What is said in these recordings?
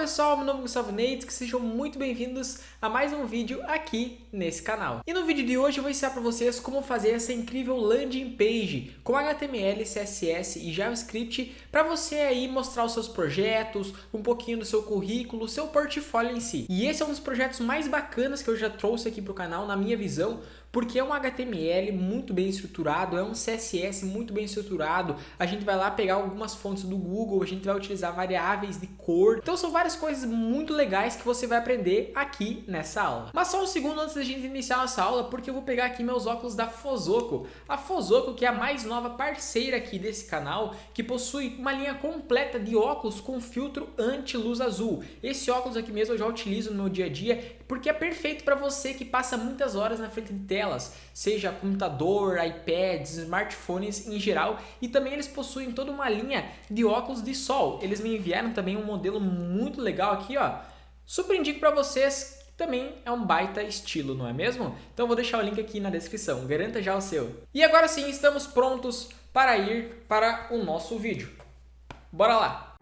pessoal, meu nome é Gustavo Neitz, que sejam muito bem-vindos a mais um vídeo aqui nesse canal. E no vídeo de hoje eu vou ensinar para vocês como fazer essa incrível landing page com HTML, CSS e JavaScript para você aí mostrar os seus projetos, um pouquinho do seu currículo, seu portfólio em si. E esse é um dos projetos mais bacanas que eu já trouxe aqui para o canal, na minha visão, porque é um HTML muito bem estruturado, é um CSS muito bem estruturado, a gente vai lá pegar algumas fontes do Google, a gente vai utilizar variáveis de cor, então são várias coisas muito legais que você vai aprender aqui nessa aula. Mas só um segundo antes da gente iniciar nossa aula, porque eu vou pegar aqui meus óculos da Fozoco. A Fozoco, que é a mais nova parceira aqui desse canal, que possui uma linha completa de óculos com filtro anti-luz azul. Esse óculos aqui mesmo eu já utilizo no meu dia a dia, porque é perfeito para você que passa muitas horas na frente de telas, seja computador, iPads, smartphones em geral, e também eles possuem toda uma linha de óculos de sol. Eles me enviaram também um modelo muito legal aqui, ó. Super indico para vocês, que também é um baita estilo, não é mesmo? Então vou deixar o link aqui na descrição, garanta já o seu. E agora sim, estamos prontos para ir para o nosso vídeo. Bora lá!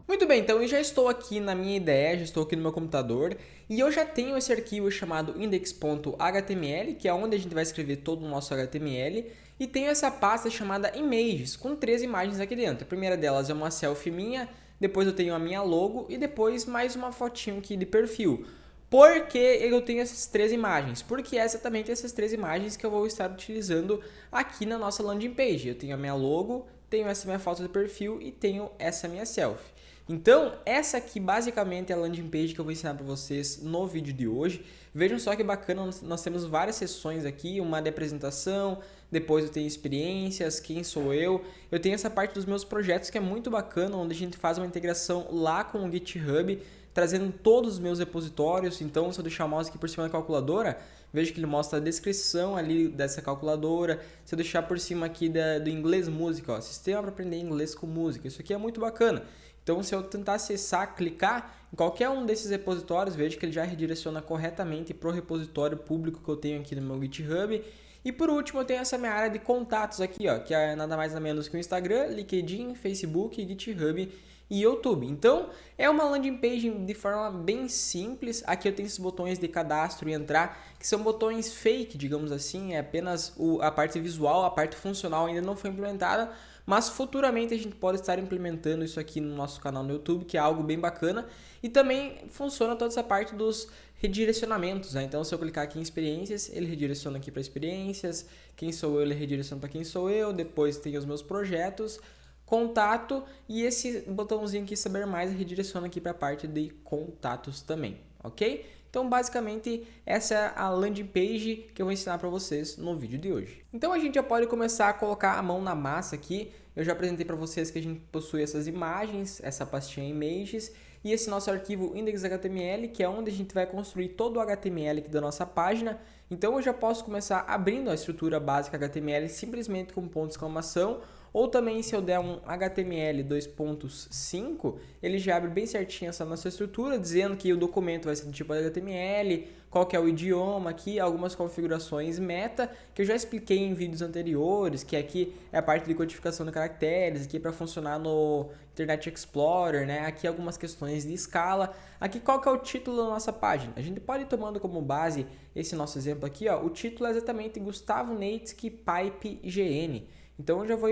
Muito bem, então eu já estou aqui na minha ideia, já estou aqui no meu computador e eu já tenho esse arquivo chamado index.html, que é onde a gente vai escrever todo o nosso HTML, e tenho essa pasta chamada images, com 3 imagens aqui dentro. A primeira delas é uma selfie minha, depois eu tenho a minha logo e depois mais uma fotinho aqui de perfil. Por que eu tenho essas 3 imagens? Porque é exatamente essas 3 imagens que eu vou estar utilizando aqui na nossa landing page. Eu tenho a minha logo, tenho essa minha foto de perfil e tenho essa minha selfie. Então, essa aqui basicamente é a landing page que eu vou ensinar para vocês no vídeo de hoje. Vejam só que bacana, nós temos várias seções aqui, uma de apresentação, depois eu tenho experiências, quem sou eu tenho essa parte dos meus projetos que é muito bacana, onde a gente faz uma integração lá com o GitHub, trazendo todos os meus repositórios. Então, se eu deixar o mouse aqui por cima da calculadora, veja que ele mostra a descrição ali dessa calculadora. Se eu deixar por cima aqui do inglês música, ó, sistema para aprender inglês com música, isso aqui é muito bacana. Então, se eu tentar acessar, clicar em qualquer um desses repositórios, veja que ele já redireciona corretamente para o repositório público que eu tenho aqui no meu GitHub. E por último, eu tenho essa minha área de contatos aqui, ó, que é nada mais nada menos que o Instagram, LinkedIn, Facebook, GitHub e YouTube. Então, é uma landing page de forma bem simples. Aqui eu tenho esses botões de cadastro e entrar, que são botões fake, digamos assim, é apenas a parte visual, a parte funcional ainda não foi implementada, mas futuramente a gente pode estar implementando isso aqui no nosso canal no YouTube, que é algo bem bacana. E também funciona toda essa parte dos redirecionamentos, né? Então, se eu clicar aqui em experiências, ele redireciona aqui para experiências. Quem sou eu, ele redireciona para quem sou eu. Depois tem os meus projetos, contato, e esse botãozinho aqui, saber mais, redireciona aqui para a parte de contatos também, ok? Então, basicamente, essa é a landing page que eu vou ensinar para vocês no vídeo de hoje. Então, a gente já pode começar a colocar a mão na massa aqui. Eu já apresentei para vocês que a gente possui essas imagens, essa pastinha images, e esse nosso arquivo index.html, que é onde a gente vai construir todo o HTML aqui da nossa página. Então, eu já posso começar abrindo a estrutura básica HTML simplesmente com ponto de exclamação, ou também se eu der um HTML 2.5, ele já abre bem certinho essa nossa estrutura, dizendo que o documento vai ser do tipo HTML, qual que é o idioma aqui, algumas configurações meta, que eu já expliquei em vídeos anteriores, que aqui é a parte de codificação de caracteres, aqui para funcionar no Internet Explorer, né? Aqui algumas questões de escala. Aqui qual que é o título da nossa página? A gente pode ir tomando como base esse nosso exemplo aqui, ó. O título é exatamente Gustavo Neitz Pipe GN. Então eu já vou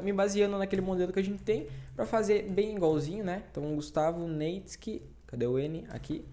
me baseando naquele modelo que a gente tem para fazer bem igualzinho, né? Então Gustavo Neitz, cadê o N aqui?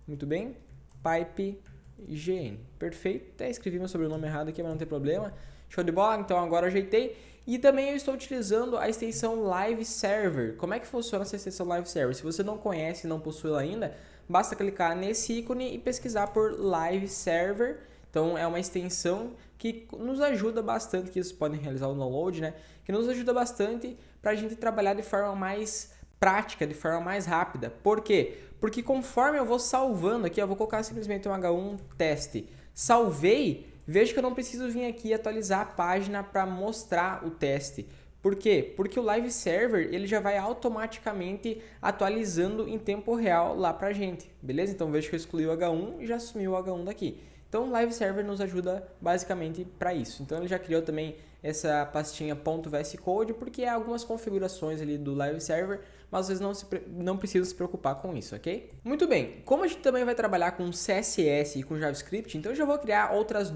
Muito bem, Pipe GN, perfeito. Até escrevi meu sobrenome errado aqui, mas não tem problema. Show de bola, então agora eu ajeitei. E também eu estou utilizando a extensão Live Server. Como é que funciona essa extensão Live Server? Se você não conhece e não possui ela ainda, basta clicar nesse ícone e pesquisar por Live Server. Então é uma extensão que nos ajuda bastante, que vocês podem realizar o download, né? Que nos ajuda bastante para a gente trabalhar de forma mais prática, de forma mais rápida. Por quê? Porque conforme eu vou salvando aqui, eu vou colocar simplesmente um H1 teste. Salvei, vejo que eu não preciso vir aqui atualizar a página para mostrar o teste. Por quê? Porque o Live Server ele já vai automaticamente atualizando em tempo real lá para a gente, beleza? Então vejo que eu excluí o H1 e já sumiu o H1 daqui. Então, o Live Server nos ajuda basicamente para isso. Então, ele já criou também essa pastinha .vs Code, porque há algumas configurações ali do Live Server, mas vocês não precisam se preocupar com isso, ok? Muito bem, como a gente também vai trabalhar com CSS e com JavaScript, então eu já vou criar outros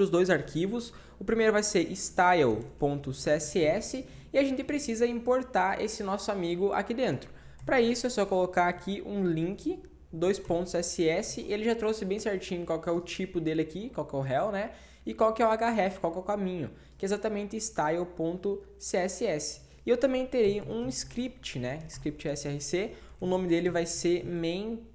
dois arquivos. O primeiro vai ser style.css e a gente precisa importar esse nosso amigo aqui dentro. Para isso é só colocar aqui um link, .ss, ele já trouxe bem certinho qual que é o tipo dele aqui, qual que é o rel, né? E qual que é o href, qual que é o caminho, que é exatamente style.css. E eu também terei um script, né? Script src, o nome dele vai ser main.js.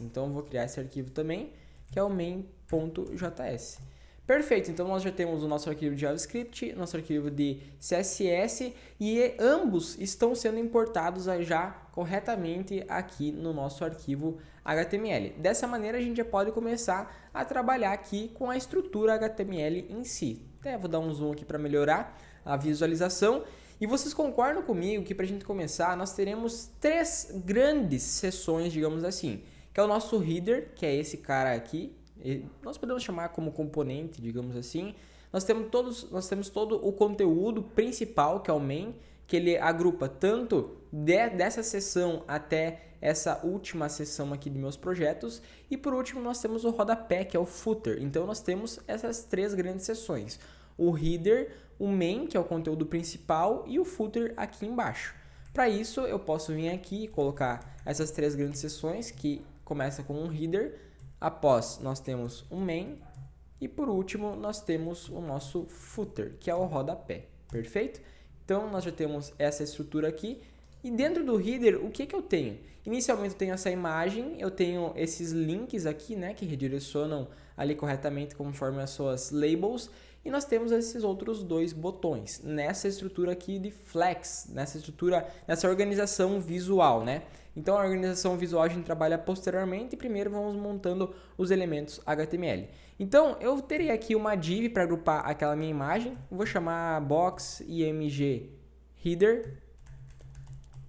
Então eu vou criar esse arquivo também, que é o main.js. Perfeito, então nós já temos o nosso arquivo de JavaScript, nosso arquivo de CSS e ambos estão sendo importados já corretamente aqui no nosso arquivo HTML. Dessa maneira a gente já pode começar a trabalhar aqui com a estrutura HTML em si. Até vou dar um zoom aqui para melhorar a visualização. E vocês concordam comigo que para a gente começar nós teremos 3 grandes seções, digamos assim, que é o nosso header, que é esse cara aqui. Nós podemos chamar como componente, digamos assim. Nós temos todo o conteúdo principal, que é o main, que ele agrupa tanto dessa seção até essa última seção aqui de meus projetos. E por último nós temos o rodapé, que é o footer. Então nós temos essas 3 grandes seções. O header, o main, que é o conteúdo principal, e o footer aqui embaixo. Para isso eu posso vir aqui e colocar essas 3 grandes seções, que começa com um header. Após, nós temos um main e por último nós temos o nosso footer, que é o rodapé, perfeito? Então nós já temos essa estrutura aqui e dentro do header o que eu tenho? Inicialmente eu tenho essa imagem, eu tenho esses links aqui, né, que redirecionam ali corretamente conforme as suas labels e nós temos esses outros 2 botões nessa estrutura aqui de flex, nessa organização visual, né? Então a organização visual a gente trabalha posteriormente e primeiro vamos montando os elementos HTML. Então eu terei aqui uma div para agrupar aquela minha imagem, vou chamar box img header,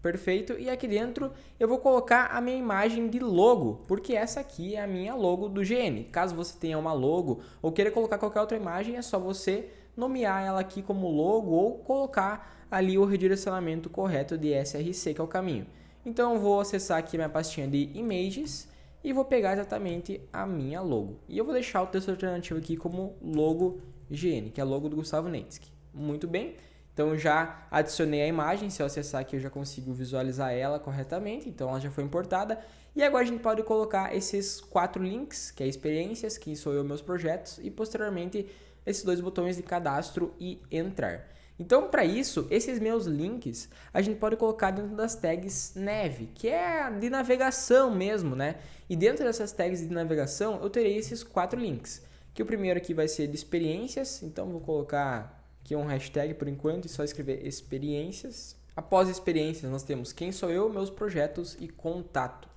perfeito, e aqui dentro eu vou colocar a minha imagem de logo, porque essa aqui é a minha logo do GN. Caso você tenha uma logo ou queira colocar qualquer outra imagem, é só você nomear ela aqui como logo ou colocar ali o redirecionamento correto de src, que é o caminho. Então eu vou acessar aqui minha pastinha de images e vou pegar exatamente a minha logo. E eu vou deixar o texto alternativo aqui como logo GN, que é a logo do Gustavo Netsky. Muito bem, então eu já adicionei a imagem, se eu acessar aqui eu já consigo visualizar ela corretamente, então ela já foi importada. E agora a gente pode colocar esses 4 links, que é experiências, que sou eu, meus projetos, e posteriormente esses 2 botões de cadastro e entrar. Então, para isso, esses meus links a gente pode colocar dentro das tags Nav, que é de navegação mesmo, né? E dentro dessas tags de navegação eu terei esses 4 links. Que o primeiro aqui vai ser de experiências, então vou colocar aqui um hashtag por enquanto e só escrever experiências. Após experiências nós temos quem sou eu, meus projetos e contato.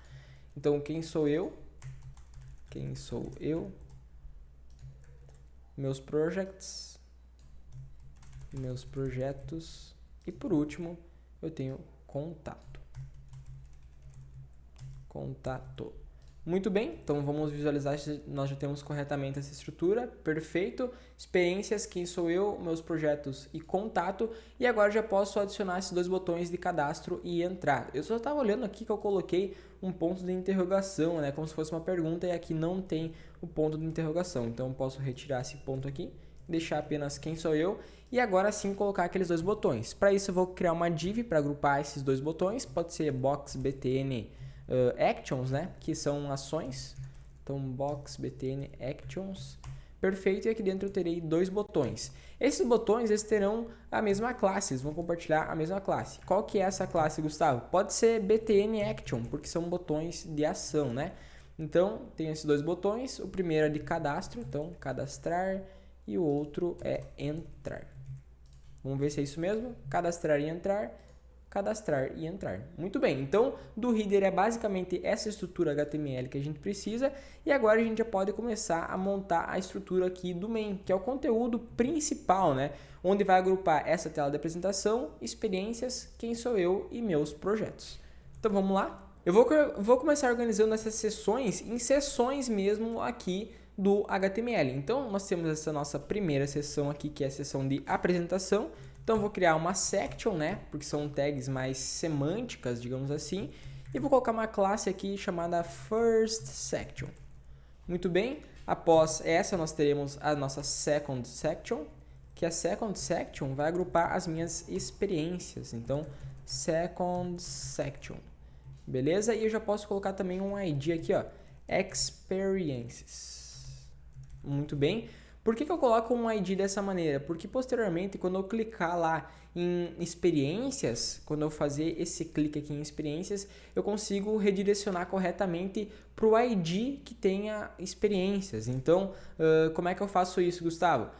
Então, quem sou eu, meus projetos e por último eu tenho contato. Muito bem, então vamos visualizar se nós já temos corretamente essa estrutura, perfeito. Experiências, quem sou eu, meus projetos e contato. E agora já posso adicionar esses 2 botões de cadastro e entrar. Eu só estava olhando aqui que eu coloquei um ponto de interrogação, né, como se fosse uma pergunta, e aqui não tem o ponto de interrogação. Então eu posso retirar esse ponto aqui, deixar apenas quem sou eu e agora sim colocar aqueles 2 botões. Para isso eu vou criar uma div para agrupar esses 2 botões, pode ser box btn actions, né, que são ações. Então box btn actions, perfeito, e aqui dentro eu terei 2 botões. Esses botões eles terão a mesma classe, eles vão compartilhar a mesma classe. Qual que é essa classe, Gustavo? Pode ser btn action, porque são botões de ação, né? Então tem esses 2 botões, o primeiro é de cadastro, então cadastrar, e o outro é entrar. Vamos ver se é isso mesmo. Cadastrar e entrar. Muito bem, então do header é basicamente essa estrutura HTML que a gente precisa. E agora a gente já pode começar a montar a estrutura aqui do main, que é o conteúdo principal, né? Onde vai agrupar essa tela de apresentação, experiências, quem sou eu e meus projetos. Então vamos lá? Eu vou começar organizando essas sessões em sessões mesmo aqui do HTML. Então, nós temos essa nossa primeira seção aqui, que é a seção de apresentação. Então, eu vou criar uma section, né? Porque são tags mais semânticas, digamos assim. E vou colocar uma classe aqui chamada First Section. Muito bem. Após essa, nós teremos a nossa Second Section, que a Second Section vai agrupar as minhas experiências. Então, Second Section. Beleza? E eu já posso colocar também um ID aqui, ó. Experiences. Muito bem. Por que eu coloco um ID dessa maneira? Porque posteriormente, quando eu clicar lá em experiências, quando eu fazer esse clique aqui em experiências, eu consigo redirecionar corretamente para o ID que tenha experiências. Então, como é que eu faço isso, Gustavo?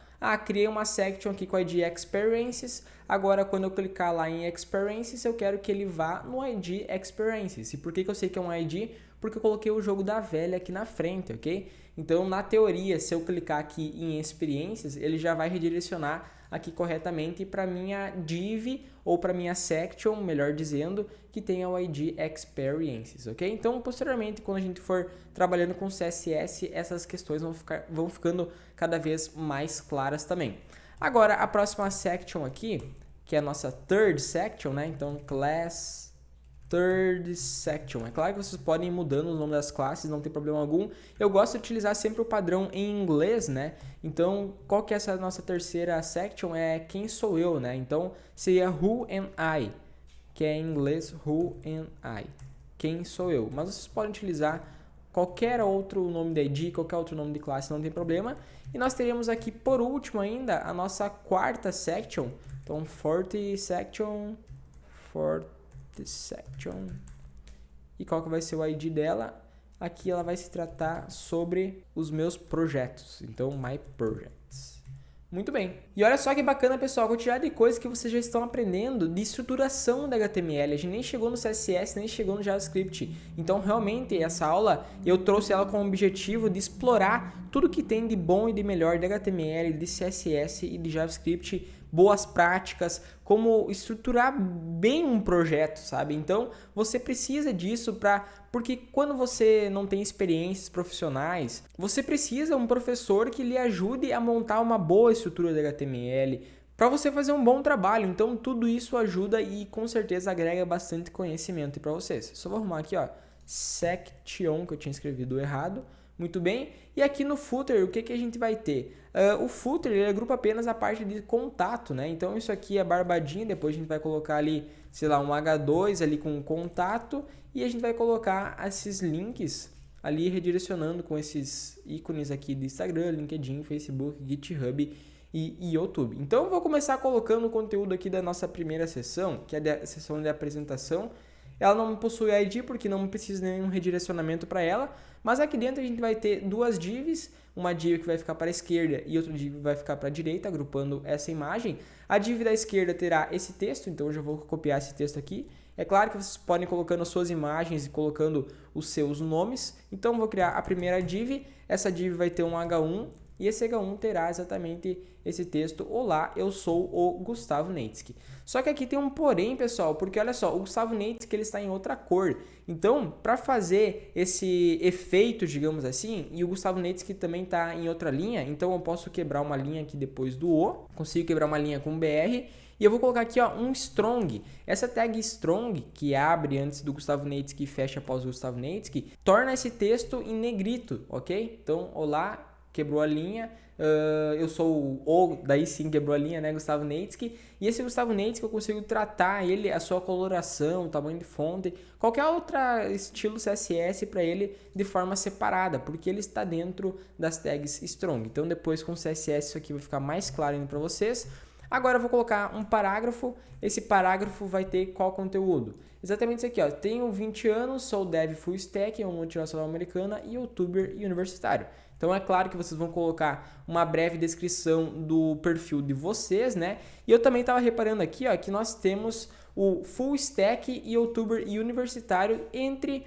Criei uma section aqui com o ID Experiences. Agora, quando eu clicar lá em Experiences, eu quero que ele vá no ID Experiences. E por que eu sei que é um ID? Porque eu coloquei o jogo da velha aqui na frente, ok? Então, na teoria, se eu clicar aqui em experiências, ele já vai redirecionar aqui corretamente para minha div ou para minha section, melhor dizendo, que tenha o ID Experiences, ok? Então, posteriormente, quando a gente for trabalhando com CSS, essas questões vão ficando cada vez mais claras também. Agora, a próxima section aqui, que é a nossa third section, né? Então, class third section. É claro que vocês podem ir mudando o nome das classes, não tem problema algum. Eu gosto de utilizar sempre o padrão em inglês, né? Então, qual que é essa nossa terceira section? É quem sou eu, né? Então, seria who am I, que é em inglês who am I. Quem sou eu? Mas vocês podem utilizar qualquer outro nome de ID, qualquer outro nome de classe, não tem problema. E nós teríamos aqui, por último ainda, a nossa quarta section. Então, fourth section. E qual que vai ser o ID dela? Aqui ela vai se tratar sobre os meus projetos. Então, my projects. Muito bem. E olha só que bacana, pessoal, a quantidade de coisas que vocês já estão aprendendo de estruturação da HTML. A gente nem chegou no CSS, nem chegou no JavaScript. Então, realmente, essa aula, eu trouxe ela com o objetivo de explorar tudo que tem de bom e de melhor de HTML, de CSS e de JavaScript, boas práticas, como estruturar bem um projeto, sabe? Então, você precisa disso porque quando você não tem experiências profissionais, você precisa de um professor que lhe ajude a montar uma boa estrutura de HTML, para você fazer um bom trabalho. Então, tudo isso ajuda e com certeza agrega bastante conhecimento para vocês. Só vou arrumar aqui, ó, section, que eu tinha escrevido errado. Muito bem. E aqui no footer, o que a gente vai ter? O footer, ele agrupa apenas a parte de contato, né? Então, isso aqui é barbadinho. Depois a gente vai colocar ali, sei lá, um H2 ali com contato. E a gente vai colocar esses links ali redirecionando com esses ícones aqui do Instagram, LinkedIn, Facebook, GitHub e YouTube. Então, eu vou começar colocando o conteúdo aqui da nossa primeira sessão, que é a sessão de apresentação. Ela não possui ID porque não precisa de nenhum redirecionamento para ela, mas aqui dentro a gente vai ter duas divs, uma div que vai ficar para a esquerda e outra div vai ficar para a direita, agrupando essa imagem. A div da esquerda terá esse texto, então eu já vou copiar esse texto aqui. É claro que vocês podem ir colocando as suas imagens e colocando os seus nomes. Então eu vou criar a primeira div, essa div vai ter um H1 e esse H1 terá exatamente esse texto: olá, eu sou o Gustavo Neitzky. Só que aqui tem um porém, pessoal, porque olha só, o Gustavo Neitzky ele está em outra cor. Então, para fazer esse efeito, digamos assim, e o Gustavo Neitzky também está em outra linha, então eu posso quebrar uma linha aqui depois do O, consigo quebrar uma linha com BR, e eu vou colocar aqui, ó, um strong. Essa tag strong, que abre antes do Gustavo Neitzky e fecha após o Gustavo Neitzky, torna esse texto em negrito, ok? Então, olá, quebrou a linha, eu sou daí sim quebrou a linha, né, Gustavo Neitzky, e esse Gustavo Neitzky eu consigo tratar ele, a sua coloração, o tamanho de fonte, qualquer outro estilo CSS para ele de forma separada, porque ele está dentro das tags strong. Então depois com o CSS isso aqui vai ficar mais claro ainda para vocês. Agora eu vou colocar um parágrafo, esse parágrafo vai ter qual conteúdo? Exatamente isso aqui, ó. Tenho 20 anos, sou dev full stack, uma multinacional americana e youtuber universitário. Então é claro que vocês vão colocar uma breve descrição do perfil de vocês, né? E eu também estava reparando aqui, ó, que nós temos o full stack e youtuber e universitário entre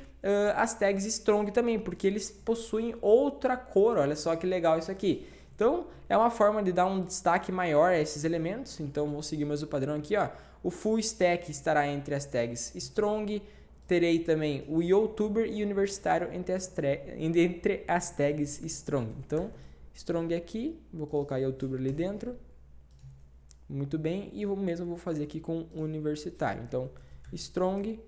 as tags strong também, porque eles possuem outra cor. Olha só que legal isso aqui. Então é uma forma de dar um destaque maior a esses elementos. Então vou seguir mais o padrão aqui, ó. O full stack estará entre as tags strong, terei também o youtuber e universitário entre as tags strong. Então, strong aqui, vou colocar youtuber ali dentro. Muito bem, e o mesmo vou fazer aqui com universitário. Então, strong,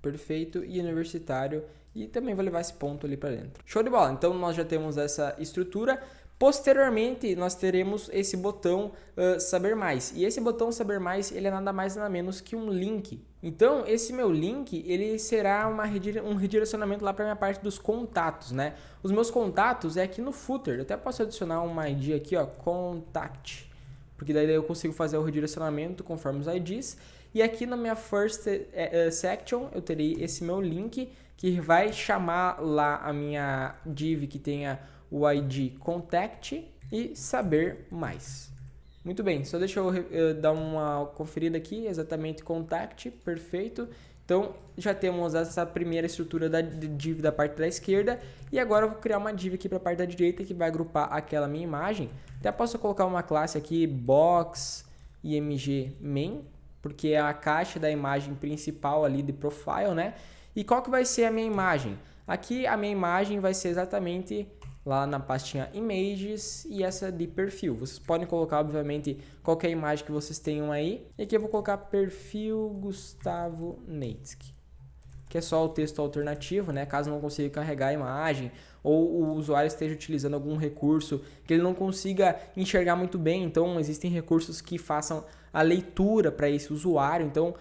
perfeito, e universitário, e também vou levar esse ponto ali para dentro. Show de bola! Então, nós já temos essa estrutura. Posteriormente, nós teremos esse botão Saber Mais. E esse botão Saber Mais, ele é nada mais nada menos que um link. Então, esse meu link, ele será um redirecionamento lá para a minha parte dos contatos, né? Os meus contatos é aqui no footer. Eu até posso adicionar uma ID aqui, ó, contact. Porque daí eu consigo fazer o redirecionamento conforme os IDs. E aqui na minha first section, eu terei esse meu link que vai chamar lá a minha div que tenha o ID contact e saber mais. Muito bem, só deixa eu dar uma conferida aqui, exatamente contact, perfeito. Então já temos essa primeira estrutura da div da parte da esquerda e agora eu vou criar uma div aqui para a parte da direita que vai agrupar aquela minha imagem. Até posso colocar uma classe aqui box img main, porque é a caixa da imagem principal ali de profile, né? E qual que vai ser a minha imagem? Aqui a minha imagem vai ser exatamente lá na pastinha images e essa de perfil. Vocês podem colocar, obviamente, qualquer imagem que vocês tenham aí. E aqui eu vou colocar perfil Gustavo Neitzky, que é só o texto alternativo, né? Caso não consiga carregar a imagem ou o usuário esteja utilizando algum recurso que ele não consiga enxergar muito bem. Então, existem recursos que façam a leitura para esse usuário. Então,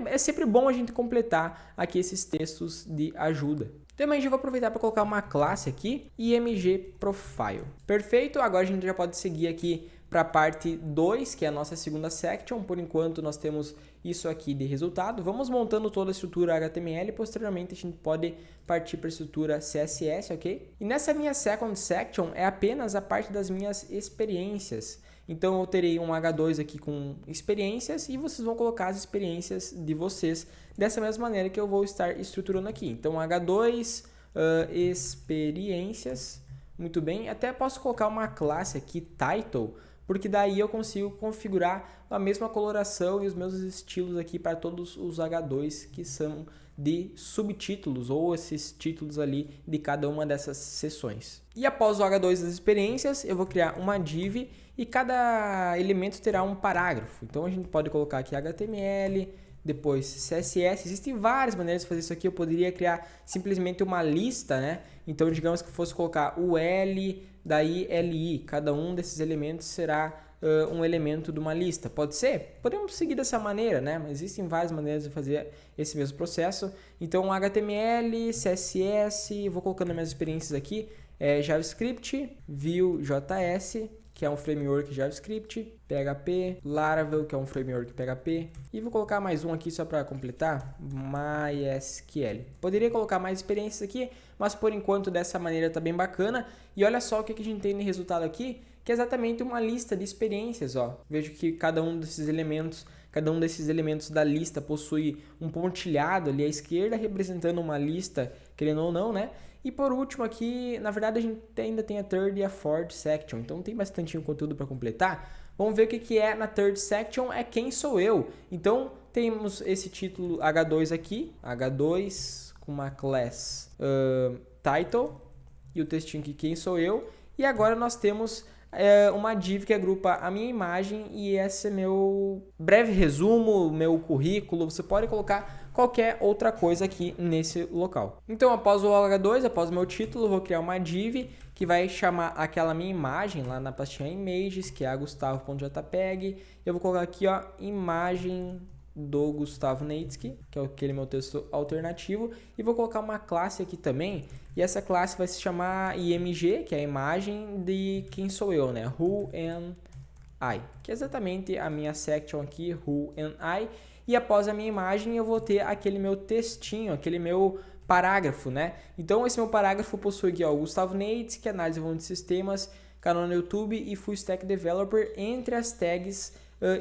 é sempre bom a gente completar aqui esses textos de ajuda. Também já vou aproveitar para colocar uma classe aqui, img profile. Perfeito, agora a gente já pode seguir aqui para a parte 2, que é a nossa segunda section. Por enquanto nós temos isso aqui de resultado. Vamos montando toda a estrutura HTML e posteriormente a gente pode partir para a estrutura CSS, ok? E nessa minha second section é apenas a parte das minhas experiências. Então eu terei um H2 aqui com experiências e vocês vão colocar as experiências de vocês dessa mesma maneira que eu vou estar estruturando aqui. Então H2, experiências, muito bem. Até posso colocar uma classe aqui, title, porque daí eu consigo configurar a mesma coloração e os mesmos estilos aqui para todos os H2 que são de subtítulos ou esses títulos ali de cada uma dessas seções. E após o H2 das experiências, eu vou criar uma div e cada elemento terá um parágrafo. Então a gente pode colocar aqui HTML, depois CSS. Existem várias maneiras de fazer isso aqui. Eu poderia criar simplesmente uma lista, né? Então digamos que eu fosse colocar o L, daí LI. Cada um desses elementos será um elemento de uma lista. Pode ser? Podemos seguir dessa maneira, né? Mas existem várias maneiras de fazer esse mesmo processo. Então HTML, CSS, vou colocando minhas experiências aqui. JavaScript, Vue.js, que é um framework JavaScript, PHP, Laravel, que é um framework PHP, e vou colocar mais um aqui só para completar, MySQL. Poderia colocar mais experiências aqui, mas por enquanto dessa maneira tá bem bacana. E olha só o que a gente tem de resultado aqui, que é exatamente uma lista de experiências, ó. Vejo que cada um desses elementos da lista possui um pontilhado ali à esquerda, representando uma lista, querendo ou não, né? E por último aqui, na verdade a gente ainda tem a third e a fourth section, então tem bastante conteúdo para completar. Vamos ver o que é na third section, é quem sou eu. Então temos esse título H2 aqui, H2 com uma class title e o textinho aqui, quem sou eu. E agora nós temos uma div que agrupa a minha imagem e esse é meu breve resumo, meu currículo. Você pode colocar qualquer outra coisa aqui nesse local. Então, após o H2, após o meu título, eu vou criar uma div que vai chamar aquela minha imagem lá na pastinha images, que é a gustavo.jpg. Eu vou colocar aqui, ó, imagem do Gustavo Neitzky, que é aquele meu texto alternativo, e vou colocar uma classe aqui também, e essa classe vai se chamar img, que é a imagem de quem sou eu, né? Who am I, que é exatamente a minha section aqui, Who am I, e após a minha imagem eu vou ter aquele meu textinho, aquele meu parágrafo, né? Então esse meu parágrafo possui aqui, ó, Gustavo Neitzky, análise de sistemas, canal no YouTube e Full Stack Developer entre as tags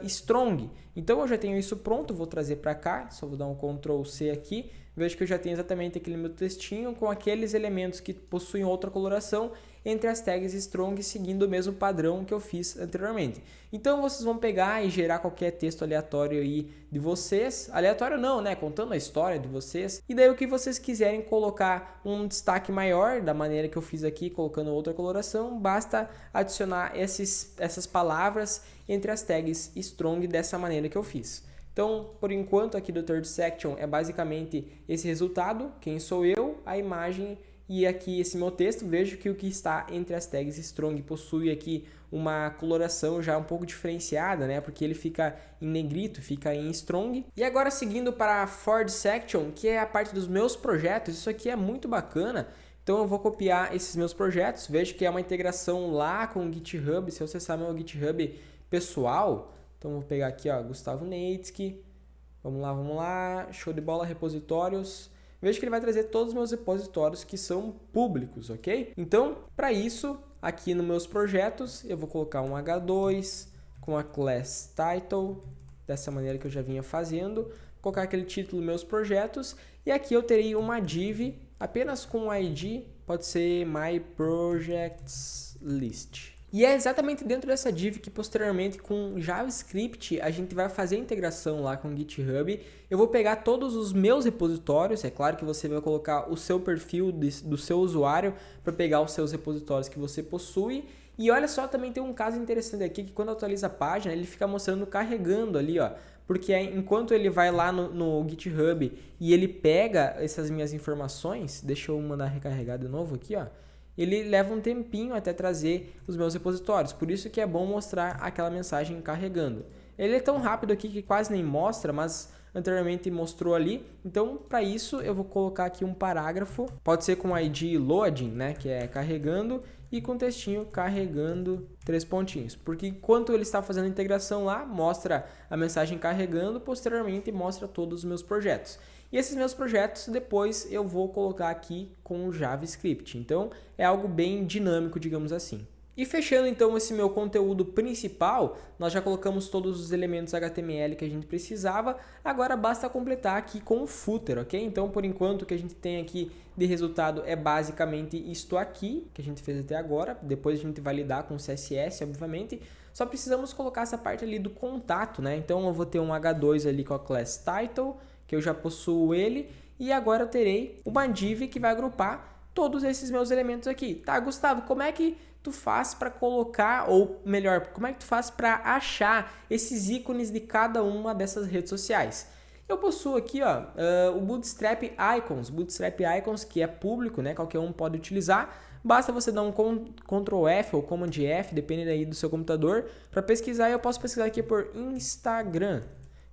strong. Então eu já tenho isso pronto, vou trazer para cá, só vou dar um Ctrl C aqui, vejo que eu já tenho exatamente aquele meu textinho com aqueles elementos que possuem outra coloração entre as tags strong, seguindo o mesmo padrão que eu fiz anteriormente. Então vocês vão pegar e gerar qualquer texto aleatório aí de vocês, aleatório não, né, contando a história de vocês, e daí o que vocês quiserem colocar um destaque maior, da maneira que eu fiz aqui, colocando outra coloração, basta adicionar essas palavras entre as tags strong dessa maneira que eu fiz. Então, por enquanto aqui do third section é basicamente esse resultado, quem sou eu, a imagem e aqui esse meu texto. Vejo que o que está entre as tags strong possui aqui uma coloração já um pouco diferenciada, né? Porque ele fica em negrito, fica em strong. E agora seguindo para a fourth section, que é a parte dos meus projetos, isso aqui é muito bacana. Então eu vou copiar esses meus projetos, vejo que é uma integração lá com o GitHub, se eu acessar meu GitHub pessoal, então vou pegar aqui, ó, Gustavo Neitzky, vamos lá, show de bola, repositórios. Vejo que ele vai trazer todos os meus repositórios que são públicos, ok? Então, para isso, aqui nos meus projetos, eu vou colocar um H2 com a class title, dessa maneira que eu já vinha fazendo, vou colocar aquele título dos meus projetos, e aqui eu terei uma div apenas com o ID, pode ser my projects list. E é exatamente dentro dessa div que posteriormente com JavaScript a gente vai fazer a integração lá com o GitHub. Eu vou pegar todos os meus repositórios, é claro que você vai colocar o seu perfil do seu usuário para pegar os seus repositórios que você possui. E olha só, também tem um caso interessante aqui que quando atualiza a página ele fica mostrando carregando ali, ó. Porque enquanto ele vai lá no GitHub e ele pega essas minhas informações, deixa eu mandar recarregar de novo aqui, ó. Ele leva um tempinho até trazer os meus repositórios, por isso que é bom mostrar aquela mensagem carregando. Ele é tão rápido aqui que quase nem mostra, mas anteriormente mostrou ali. Então, para isso, eu vou colocar aqui um parágrafo, pode ser com ID loading, né, que é carregando, e com textinho carregando 3 pontinhos. Porque enquanto ele está fazendo a integração lá, mostra a mensagem carregando, posteriormente mostra todos os meus projetos. E esses meus projetos depois eu vou colocar aqui com o JavaScript. Então é algo bem dinâmico, digamos assim. E fechando então esse meu conteúdo principal, nós já colocamos todos os elementos HTML que a gente precisava, agora basta completar aqui com o footer, ok? Então por enquanto o que a gente tem aqui de resultado é basicamente isto aqui, que a gente fez até agora, depois a gente vai lidar com o CSS, obviamente, só precisamos colocar essa parte ali do contato, né? Então eu vou ter um H2 ali com a class title, que eu já possuo ele, e agora eu terei uma div que vai agrupar todos esses meus elementos aqui. Tá, Gustavo, como é que tu faz para colocar, ou melhor, como é que tu faz para achar esses ícones de cada uma dessas redes sociais? Eu possuo aqui, ó, o Bootstrap Icons, que é público, né? Qualquer um pode utilizar. Basta você dar um Ctrl F ou Command F, dependendo aí do seu computador, para pesquisar. E eu posso pesquisar aqui por Instagram.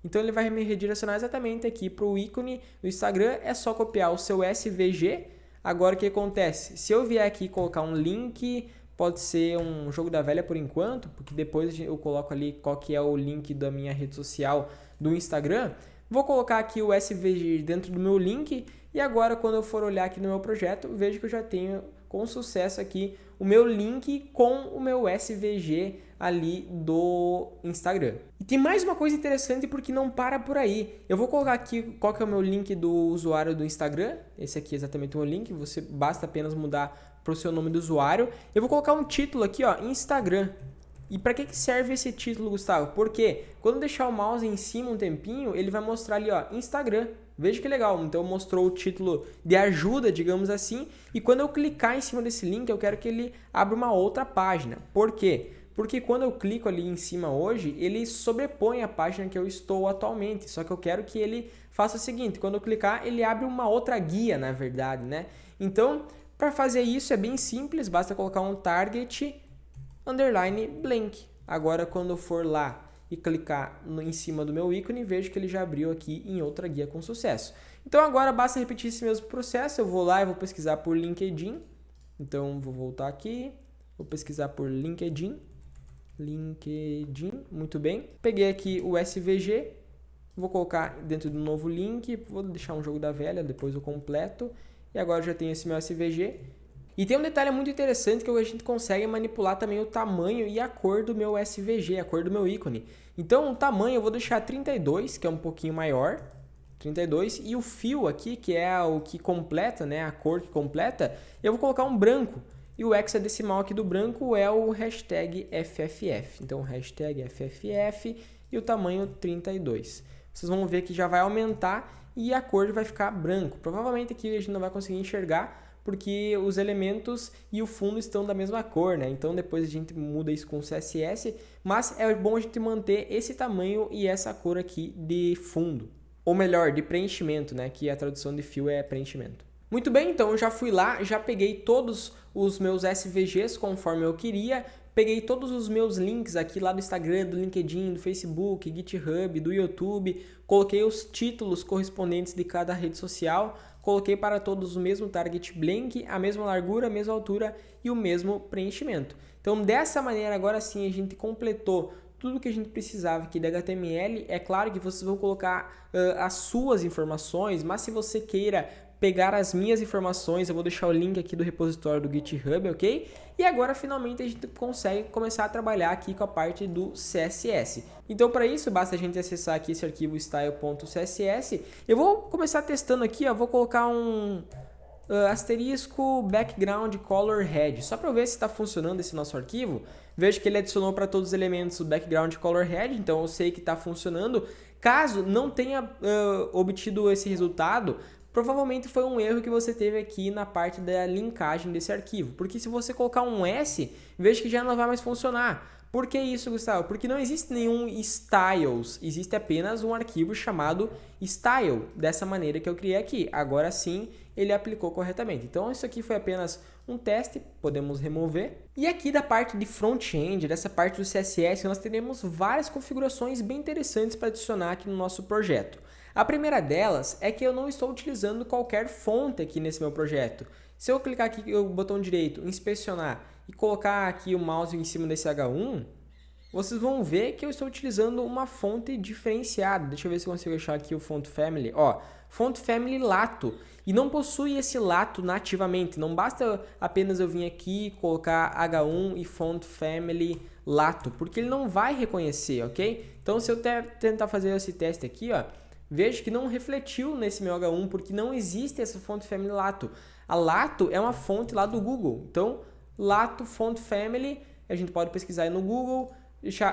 Então ele vai me redirecionar exatamente aqui para o ícone do Instagram. É só copiar o seu SVG. Agora o que acontece? Se eu vier aqui colocar um link, pode ser um jogo da velha por enquanto, porque depois eu coloco ali qual que é o link da minha rede social do Instagram. Vou colocar aqui o SVG dentro do meu link e agora quando eu for olhar aqui no meu projeto, vejo que eu já tenho com sucesso aqui o meu link com o meu SVG ali do Instagram. E tem mais uma coisa interessante porque não para por aí. Eu vou colocar aqui qual que é o meu link do usuário do Instagram. Esse aqui é exatamente o meu link, você basta apenas mudar para o seu nome do usuário. Eu vou colocar um título aqui, ó, Instagram. E para que serve esse título, Gustavo? Porque quando deixar o mouse em cima um tempinho, ele vai mostrar ali, ó, Instagram. Veja que legal, então mostrou o título de ajuda, digamos assim, e quando eu clicar em cima desse link, eu quero que ele abra uma outra página. Por quê? Porque quando eu clico ali em cima hoje, ele sobrepõe a página que eu estou atualmente, só que eu quero que ele faça o seguinte, quando eu clicar, ele abre uma outra guia, na verdade, né? Então, para fazer isso é bem simples, basta colocar um target underline blank. Agora, quando eu for lá e clicar em cima do meu ícone, vejo que ele já abriu aqui em outra guia com sucesso. Então agora basta repetir esse mesmo processo, eu vou lá e vou pesquisar por LinkedIn. Então vou voltar aqui, vou pesquisar por LinkedIn, muito bem. Peguei aqui o SVG, vou colocar dentro do novo link, vou deixar um jogo da velha, depois eu completo. E agora já tenho esse meu SVG. E tem um detalhe muito interessante que a gente consegue manipular também o tamanho e a cor do meu SVG, a cor do meu ícone. Então o tamanho eu vou deixar 32, que é um pouquinho maior. 32, e o fio aqui, que é o que completa, né, a cor que completa, eu vou colocar um branco. E o hexadecimal aqui do branco é o hashtag FFF. Então, hashtag FFF e o tamanho 32. Vocês vão ver que já vai aumentar e a cor vai ficar branco. Provavelmente aqui a gente não vai conseguir enxergar, porque os elementos e o fundo estão da mesma cor, né? Então depois a gente muda isso com o CSS, mas é bom a gente manter esse tamanho e essa cor aqui de fundo. Ou melhor, de preenchimento, né? Que a tradução de fio é preenchimento. Muito bem, então eu já fui lá, já peguei todos os meus SVGs conforme eu queria, peguei todos os meus links aqui lá do Instagram, do LinkedIn, do Facebook, GitHub, do YouTube, coloquei os títulos correspondentes de cada rede social, coloquei para todos o mesmo target blank, a mesma largura, a mesma altura e o mesmo preenchimento. Então dessa maneira agora sim a gente completou tudo que a gente precisava aqui da HTML. É claro que vocês vão colocar as suas informações, mas se você queira pegar as minhas informações, eu vou deixar o link aqui do repositório do GitHub, ok? E agora finalmente a gente consegue começar a trabalhar aqui com a parte do CSS. Então para isso basta a gente acessar aqui esse arquivo style.css. Eu vou começar testando aqui, ó, vou colocar um asterisco background color red, só para ver se está funcionando esse nosso arquivo. Vejo que ele adicionou para todos os elementos o background color red, então eu sei que está funcionando. Caso não tenha obtido esse resultado, provavelmente foi um erro que você teve aqui na parte da linkagem desse arquivo. Porque se você colocar um S, veja que já não vai mais funcionar. Por que isso, Gustavo? Porque não existe nenhum styles, existe apenas um arquivo chamado style, dessa maneira que eu criei aqui. Agora sim, ele aplicou corretamente. Então isso aqui foi apenas um teste, podemos remover. E aqui da parte de front-end, dessa parte do CSS, nós teremos várias configurações bem interessantes para adicionar aqui no nosso projeto. A primeira delas é que eu não estou utilizando qualquer fonte aqui nesse meu projeto. Se eu clicar aqui no botão direito, inspecionar e colocar aqui o mouse em cima desse H1, vocês vão ver que eu estou utilizando uma fonte diferenciada. Deixa eu ver se eu consigo achar aqui o font family. Ó, font family Lato. E não possui esse Lato nativamente. Não basta apenas eu vir aqui, colocar H1 e font family Lato, porque ele não vai reconhecer, ok? Então se eu tentar fazer esse teste aqui, ó, vejo que não refletiu nesse meu H1, porque não existe essa font family Lato. A Lato é uma fonte lá do Google. Então, Lato Font Family, a gente pode pesquisar aí no Google,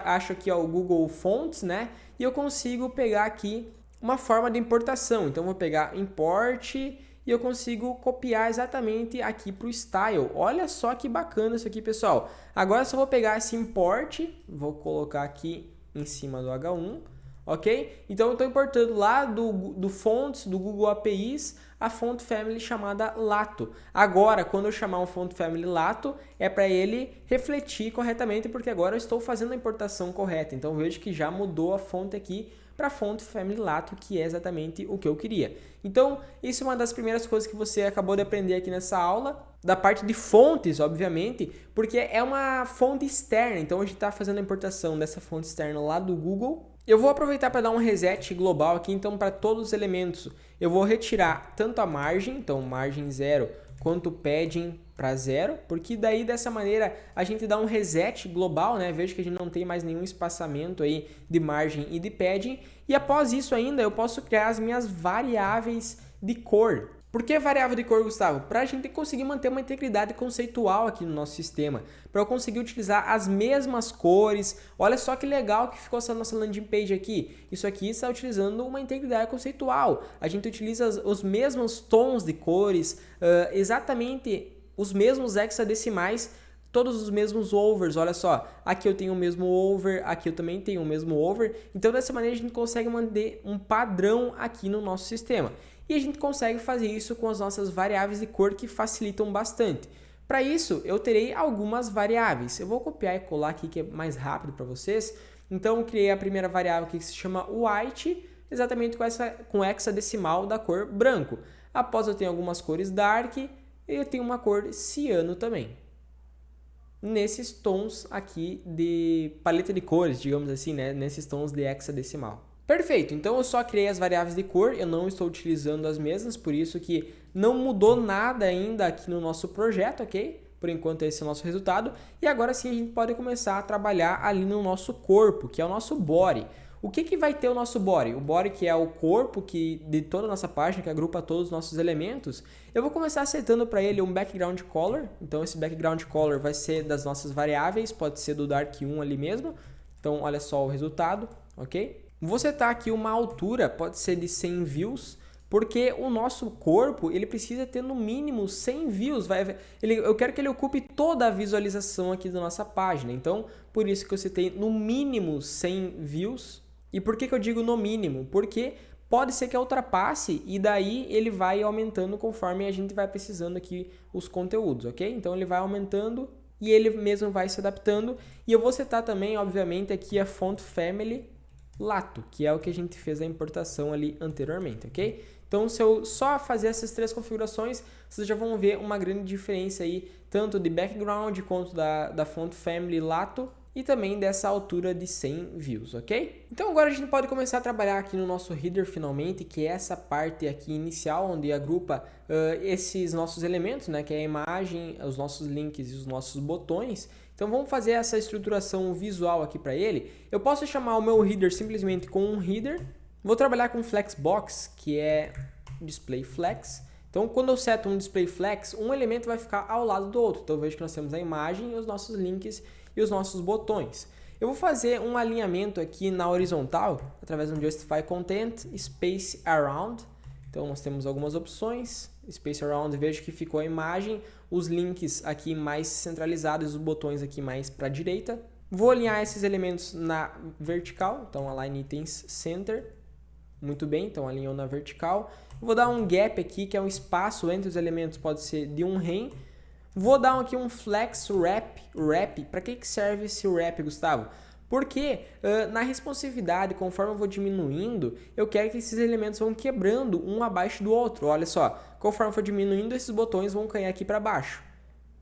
acho aqui ó, o Google Fonts, né? E eu consigo pegar aqui uma forma de importação. Então, vou pegar Import e eu consigo copiar exatamente aqui para o Style. Olha só que bacana isso aqui, pessoal. Agora, eu só vou pegar esse Import, vou colocar aqui em cima do H1. Ok? Então eu estou importando lá do Fonts, do Google APIs, a font family chamada Lato. Agora, quando eu chamar um font family Lato, é para ele refletir corretamente, porque agora eu estou fazendo a importação correta. Então vejo que já mudou a fonte aqui para font family Lato, que é exatamente o que eu queria. Então, isso é uma das primeiras coisas que você acabou de aprender aqui nessa aula, da parte de fontes, obviamente, porque é uma fonte externa. Então a gente está fazendo a importação dessa fonte externa lá do Google. Eu vou aproveitar para dar um reset global aqui, então para todos os elementos eu vou retirar tanto a margem, então margem 0, quanto o padding para 0, porque daí dessa maneira a gente dá um reset global, né? Veja que a gente não tem mais nenhum espaçamento aí de margem e de padding, e após isso ainda eu posso criar as minhas variáveis de cor. Por que variável de cor, Gustavo? Para a gente conseguir manter uma integridade conceitual aqui no nosso sistema, para eu conseguir utilizar as mesmas cores. Olha só que legal que ficou essa nossa landing page aqui. Isso aqui está utilizando uma integridade conceitual. A gente utiliza os mesmos tons de cores, exatamente os mesmos hexadecimais, todos os mesmos overs. Olha só, aqui eu tenho o mesmo over, aqui eu também tenho o mesmo over. Então dessa maneira a gente consegue manter um padrão aqui no nosso sistema. E a gente consegue fazer isso com as nossas variáveis de cor, que facilitam bastante. Para isso, eu terei algumas variáveis. Eu vou copiar e colar aqui, que é mais rápido para vocês. Então, eu criei a primeira variável aqui, que se chama white, exatamente com hexadecimal da cor branco. Após eu tenho algumas cores dark, e eu tenho uma cor ciano também. Nesses tons aqui de paleta de cores, digamos assim, né? Nesses tons de hexadecimal. Perfeito, então eu só criei as variáveis de cor, eu não estou utilizando as mesmas, por isso que não mudou nada ainda aqui no nosso projeto, ok? Por enquanto esse é o nosso resultado. E agora sim a gente pode começar a trabalhar ali no nosso corpo, que é o nosso body. O que vai ter o nosso body? O body, que é o corpo de toda a nossa página, que agrupa todos os nossos elementos. Eu vou começar setando para ele um background color. Então esse background color vai ser das nossas variáveis, pode ser do Dark1 ali mesmo. Então olha só o resultado, ok? Vou setar aqui uma altura, pode ser de 100 views, porque o nosso corpo ele precisa ter no mínimo 100 views. Eu quero que ele ocupe toda a visualização aqui da nossa página. Então por isso que eu setei no mínimo 100 views. E por que eu digo no mínimo? Porque pode ser que ultrapasse e daí ele vai aumentando conforme a gente vai precisando aqui os conteúdos, ok? Então ele vai aumentando e ele mesmo vai se adaptando. E eu vou setar também, obviamente, aqui a Font Family Lato, que é o que a gente fez a importação ali anteriormente, ok? Então, se eu só fazer essas três configurações, vocês já vão ver uma grande diferença aí, tanto de background quanto da Font Family Lato, e também dessa altura de 100 views, ok? Então agora a gente pode começar a trabalhar aqui no nosso header finalmente, que é essa parte aqui inicial, onde agrupa esses nossos elementos, né? Que é a imagem, os nossos links e os nossos botões. Então vamos fazer essa estruturação visual aqui para ele. Eu posso chamar o meu header simplesmente com um header. Vou trabalhar com flexbox, que é display flex. Então, quando eu seto um display flex, um elemento vai ficar ao lado do outro. Então, eu vejo que nós temos a imagem e os nossos links e os nossos botões. Eu vou fazer um alinhamento aqui na horizontal, através do Justify Content, Space Around. Então, nós temos algumas opções. Space Around, vejo que ficou a imagem, os links aqui mais centralizados, os botões aqui mais para a direita. Vou alinhar esses elementos na vertical, então Align Items Center. Muito bem, então alinhou na vertical. Vou dar um gap aqui, que é um espaço entre os elementos, pode ser de um rem. Vou dar aqui um flex wrap. Para que serve esse wrap, Gustavo? Porque na responsividade, conforme eu vou diminuindo, eu quero que esses elementos vão quebrando um abaixo do outro. Olha só, conforme eu for diminuindo, esses botões vão cair aqui para baixo.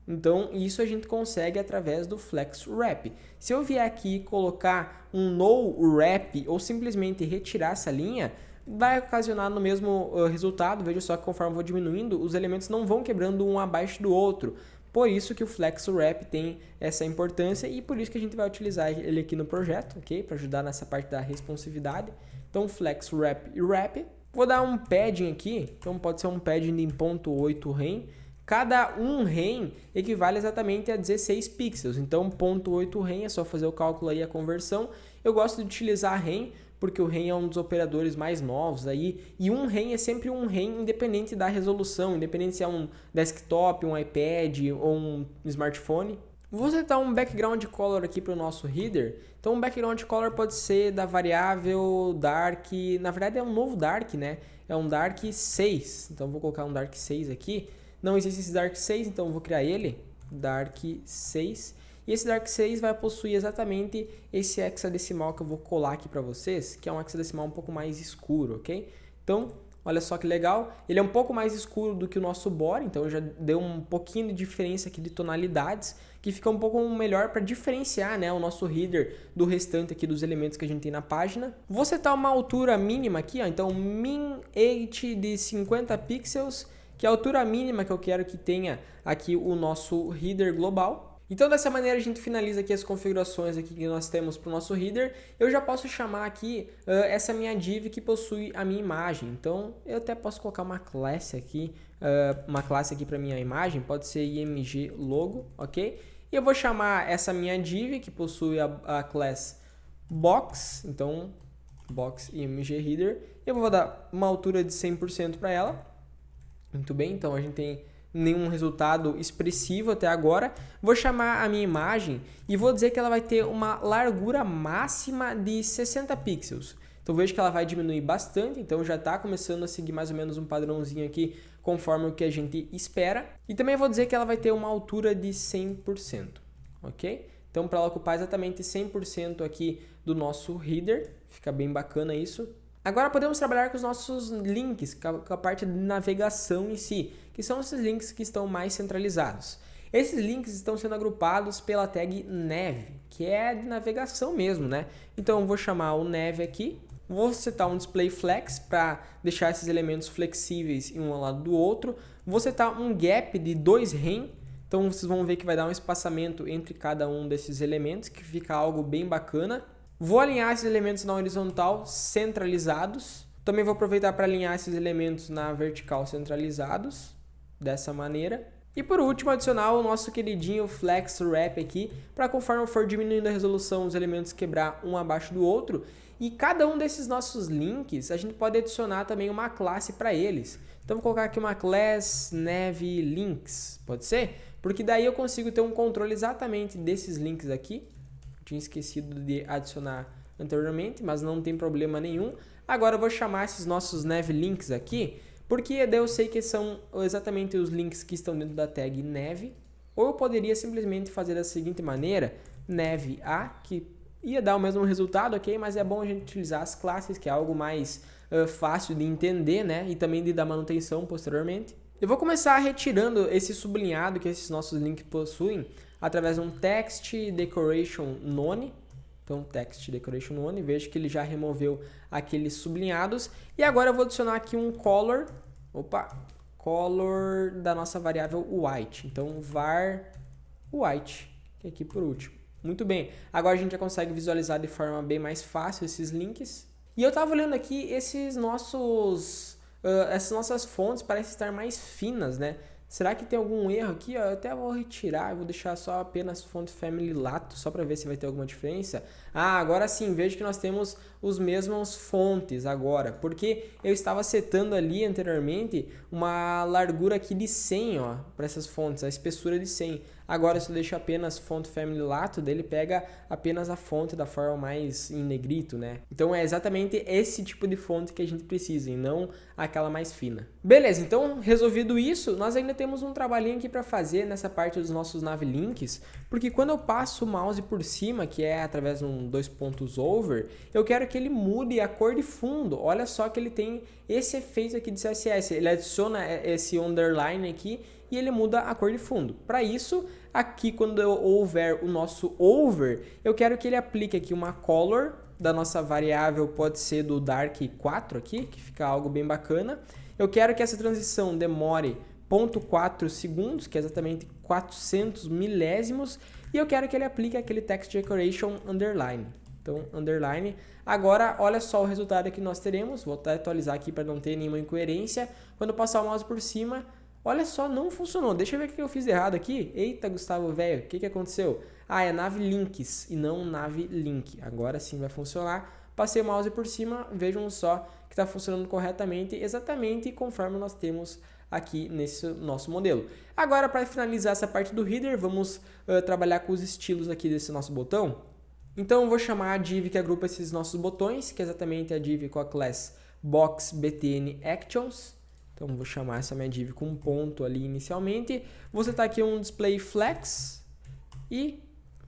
Então, isso a gente consegue através do flex wrap. Se eu vier aqui colocar um no wrap ou simplesmente retirar essa linha, vai ocasionar no mesmo resultado. Veja só que conforme eu vou diminuindo, os elementos não vão quebrando um abaixo do outro. Por isso que o Flex Wrap tem essa importância e por isso que a gente vai utilizar ele aqui no projeto, ok? Para ajudar nessa parte da responsividade. Então, Flex Wrap e Wrap. Vou dar um padding aqui, então pode ser um padding em 0.8 rem. Cada um rem equivale exatamente a 16 pixels, então 0.8 rem é só fazer o cálculo aí, a conversão. Eu gosto de utilizar rem, porque o rem é um dos operadores mais novos aí, e um rem é sempre um rem independente da resolução, independente se é um desktop, um iPad ou um smartphone. Vou setar um background color aqui para o nosso header. Então, um background color pode ser da variável dark, na verdade é um novo dark, né? É um dark 6, então vou colocar um dark 6 aqui. Não existe esse dark 6, então vou criar ele, dark 6. E esse Dark 6 vai possuir exatamente esse hexadecimal que eu vou colar aqui para vocês, que é um hexadecimal um pouco mais escuro, ok? Então, olha só que legal. Ele é um pouco mais escuro do que o nosso body, então já deu um pouquinho de diferença aqui de tonalidades, que fica um pouco melhor para diferenciar, né, o nosso header do restante aqui dos elementos que a gente tem na página. Vou setar uma altura mínima aqui, ó, então min 8 de 50 pixels, que é a altura mínima que eu quero que tenha aqui o nosso header global. Então, dessa maneira, a gente finaliza aqui as configurações aqui que nós temos para o nosso header. Eu já posso chamar aqui essa minha div que possui a minha imagem. Então, eu até posso colocar uma classe aqui para minha imagem, pode ser img logo, ok? E eu vou chamar essa minha div que possui a classe box, então box img header. Eu vou dar uma altura de 100% para ela. Muito bem, então a gente tem nenhum resultado expressivo até agora. Vou chamar a minha imagem e vou dizer que ela vai ter uma largura máxima de 60 pixels. Então vejo que ela vai diminuir bastante, então já está começando a seguir mais ou menos um padrãozinho aqui conforme o que a gente espera. E também vou dizer que ela vai ter uma altura de 100%, ok? Então para ela ocupar exatamente 100% aqui do nosso header, fica bem bacana isso. Agora podemos trabalhar com os nossos links, com a parte de navegação em si, que são esses links que estão mais centralizados. Esses links estão sendo agrupados pela tag nav, que é de navegação mesmo, né? Então eu vou chamar o nav aqui, vou setar um display flex para deixar esses elementos flexíveis em um lado do outro, vou setar um gap de 2 rem, Então vocês vão ver que vai dar um espaçamento entre cada um desses elementos, que fica algo bem bacana. Vou alinhar esses elementos na horizontal centralizados. Também vou aproveitar para alinhar esses elementos na vertical centralizados, dessa maneira. E por último, adicionar o nosso queridinho Flex Wrap aqui, para conforme eu for diminuindo a resolução, os elementos quebrar um abaixo do outro. E cada um desses nossos links, a gente pode adicionar também uma classe para eles. Então vou colocar aqui uma class Nav Links, pode ser? Porque daí eu consigo ter um controle exatamente desses links aqui. Tinha esquecido de adicionar anteriormente, mas não tem problema nenhum. Agora eu vou chamar esses nossos Nav Links aqui, porque daí eu sei que são exatamente os links que estão dentro da tag nav. Ou eu poderia simplesmente fazer da seguinte maneira, nav a, que ia dar o mesmo resultado, ok? Mas é bom a gente utilizar as classes, que é algo mais fácil de entender, né? E também de dar manutenção posteriormente. Eu vou começar retirando esse sublinhado que esses nossos links possuem através de um text decoration none. Então, text decoration none, vejo que ele já removeu aqueles sublinhados. E agora eu vou adicionar aqui um color, color da nossa variável white. Então, var white, que é aqui por último. Muito bem, agora a gente já consegue visualizar de forma bem mais fácil esses links. E eu estava olhando aqui, essas nossas fontes parecem estar mais finas, né? Será que tem algum erro aqui? Eu até vou retirar, eu vou deixar só apenas font family lato, só para ver se vai ter alguma diferença. Ah, agora sim, vejo que nós temos os mesmos fontes agora, porque eu estava setando ali anteriormente uma largura aqui de 100, ó, para essas fontes, a espessura de 100. Agora, se eu deixo apenas font family lato, dele pega apenas a fonte da forma mais em negrito, né? Então é exatamente esse tipo de fonte que a gente precisa e não aquela mais fina. Beleza, então resolvido isso, nós ainda temos um trabalhinho aqui para fazer nessa parte dos nossos nav links, porque quando eu passo o mouse por cima, que é através de um 2 pontos over, eu quero que ele mude a cor de fundo. Olha só que ele tem esse efeito aqui de CSS, ele adiciona esse underline aqui e ele muda a cor de fundo. Para isso, aqui quando eu houver o nosso over, eu quero que ele aplique aqui uma color da nossa variável, pode ser do dark 4 aqui, que fica algo bem bacana. Eu quero que essa transição demore 0,4 segundos, que é exatamente 400 milésimos, e eu quero que ele aplique aquele text decoration underline. Então, underline. Agora, olha só o resultado que nós teremos. Vou até atualizar aqui para não ter nenhuma incoerência. Quando eu passar o mouse por cima, olha só, não funcionou. Deixa eu ver o que eu fiz de errado aqui. Eita, Gustavo, velho, o que aconteceu? Ah, é nav links e não nav link. Agora sim vai funcionar. Passei o mouse por cima, vejam só que está funcionando corretamente, exatamente conforme nós temos aqui nesse nosso modelo. Agora, para finalizar essa parte do header, vamos trabalhar com os estilos aqui desse nosso botão. Então, eu vou chamar a div que agrupa esses nossos botões, que é exatamente a div com a class box_btn_actions. Então, vou chamar essa minha div com um ponto ali inicialmente. Vou setar aqui um display flex e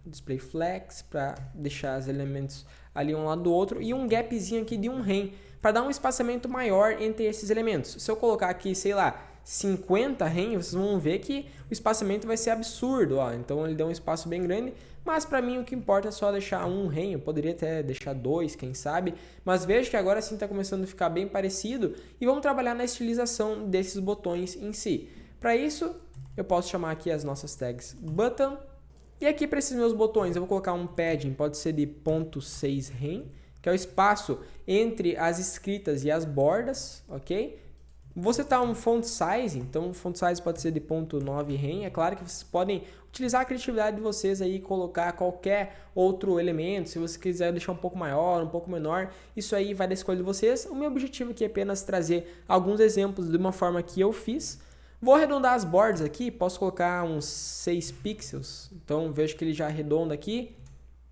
display flex para deixar os elementos ali um lado do outro e um gapzinho aqui de um rem para dar um espaçamento maior entre esses elementos. Se eu colocar aqui, sei lá, 50 rem, vocês vão ver que o espaçamento vai ser absurdo, ó. Então ele deu um espaço bem grande, mas para mim o que importa é só deixar um rem, eu poderia até deixar 2, quem sabe, mas vejo que agora sim está começando a ficar bem parecido e vamos trabalhar na estilização desses botões em si. Para isso, eu posso chamar aqui as nossas tags button, e aqui para esses meus botões eu vou colocar um padding, pode ser de 0,6 rem, que é o espaço entre as escritas e as bordas, ok? Vou setar um font size, então o font size pode ser de 0,9 rem. É claro que vocês podem utilizar a criatividade de vocês aí e colocar qualquer outro elemento. Se você quiser deixar um pouco maior, um pouco menor, isso aí vai da escolha de vocês. O meu objetivo aqui é apenas trazer alguns exemplos de uma forma que eu fiz. Vou arredondar as bordas aqui, posso colocar uns 6 pixels, então vejo que ele já arredonda aqui.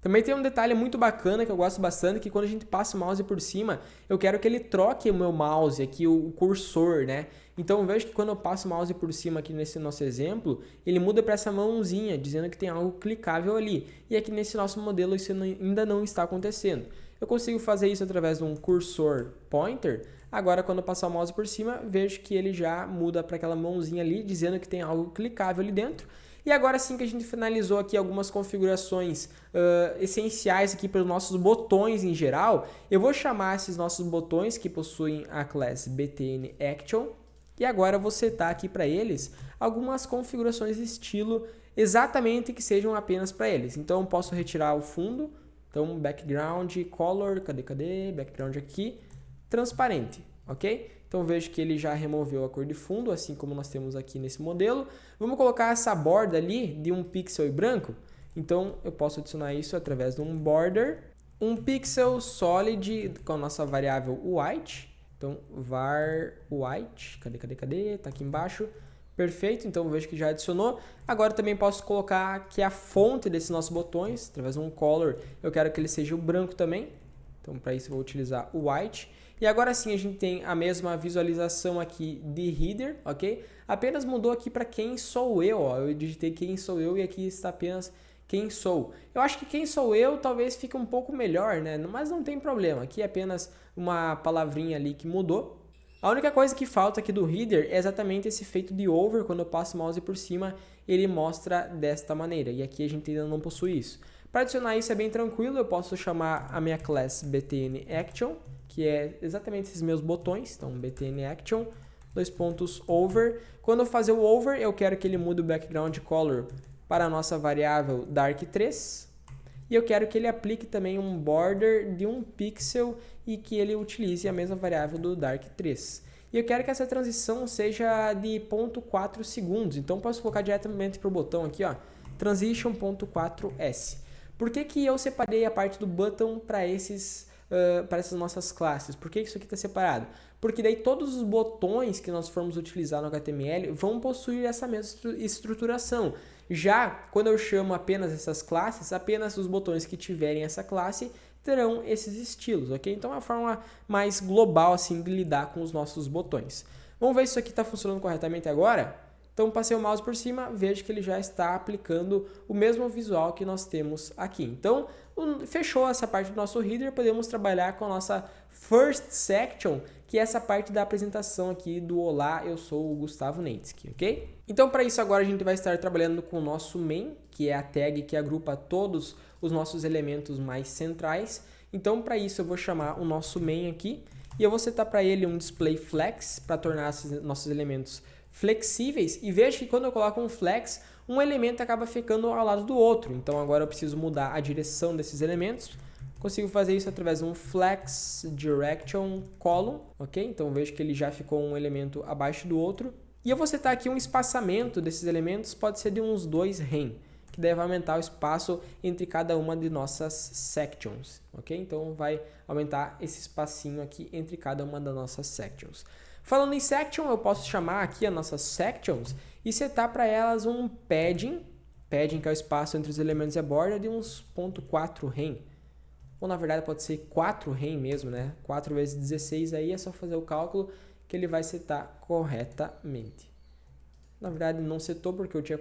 Também tem um detalhe muito bacana que eu gosto bastante, que quando a gente passa o mouse por cima, eu quero que ele troque o meu mouse aqui, o cursor, né? Então eu vejo que quando eu passo o mouse por cima aqui nesse nosso exemplo, ele muda para essa mãozinha, dizendo que tem algo clicável ali. E aqui nesse nosso modelo isso ainda não está acontecendo. Eu consigo fazer isso através de um cursor pointer. Agora quando eu passar o mouse por cima, vejo que ele já muda para aquela mãozinha ali, dizendo que tem algo clicável ali dentro. E agora sim que a gente finalizou aqui algumas configurações essenciais aqui para os nossos botões em geral, eu vou chamar esses nossos botões que possuem a class btn_action E agora eu vou setar aqui para eles algumas configurações de estilo exatamente que sejam apenas para eles. Então eu posso retirar o fundo, então background, color, cadê? Background aqui, transparente, ok? Então vejo que ele já removeu a cor de fundo, assim como nós temos aqui nesse modelo. Vamos colocar essa borda ali de 1 pixel e branco. Então eu posso adicionar isso através de um border, um pixel solid com a nossa variável white. Então var white, cadê? Tá aqui embaixo. Perfeito, então vejo que já adicionou. Agora também posso colocar aqui a fonte desses nossos botões, através de um color. Eu quero que ele seja o branco também. Então para isso eu vou utilizar o white. E agora sim a gente tem a mesma visualização aqui de header, ok? Apenas mudou aqui para quem sou eu, ó. Eu digitei quem sou eu e aqui está apenas quem sou. Eu acho que quem sou eu talvez fique um pouco melhor, né? Mas não tem problema, aqui é apenas uma palavrinha ali que mudou. A única coisa que falta aqui do header é exatamente esse efeito de over, quando eu passo o mouse por cima, ele mostra desta maneira, e aqui a gente ainda não possui isso. Para adicionar isso é bem tranquilo, eu posso chamar a minha class btn_action, que é exatamente esses meus botões, então btn_action, over. Quando eu fazer o over, eu quero que ele mude o background color para a nossa variável dark3, e eu quero que ele aplique também um border de 1 pixel e que ele utilize a mesma variável do dark3. E eu quero que essa transição seja de 0.4 segundos, então posso colocar diretamente para o botão aqui, ó, transition.4s. Por que eu separei a parte do button para essas nossas classes? Por que isso aqui está separado? Porque daí todos os botões que nós formos utilizar no HTML vão possuir essa mesma estruturação. Já quando eu chamo apenas essas classes, apenas os botões que tiverem essa classe terão esses estilos, ok? Então é uma forma mais global assim de lidar com os nossos botões. Vamos ver se isso aqui está funcionando corretamente agora? Então passei o mouse por cima, vejo que ele já está aplicando o mesmo visual que nós temos aqui. Então fechou essa parte do nosso header, podemos trabalhar com a nossa first section, que é essa parte da apresentação aqui do olá, eu sou o Gustavo Neitzky, ok? Então para isso agora a gente vai estar trabalhando com o nosso main, que é a tag que agrupa todos os nossos elementos mais centrais. Então para isso eu vou chamar o nosso main aqui e eu vou setar para ele um display flex para tornar esses nossos elementos flexíveis, e veja que quando eu coloco um flex, um elemento acaba ficando ao lado do outro. Então agora eu preciso mudar a direção desses elementos. Consigo fazer isso através de um flex direction column, ok? Então vejo que ele já ficou um elemento abaixo do outro. E eu vou setar aqui um espaçamento desses elementos, pode ser de uns 2 rem, que deve aumentar o espaço entre cada uma de nossas sections, ok? Então vai aumentar esse espacinho aqui entre cada uma das nossas sections. Falando em section, eu posso chamar aqui as nossas sections e setar para elas um padding que é o espaço entre os elementos e a borda, de uns 0.4 rem. Ou na verdade pode ser 4 rem mesmo, né? 4 vezes 16 aí é só fazer o cálculo que ele vai setar corretamente. Na verdade não setou porque eu tinha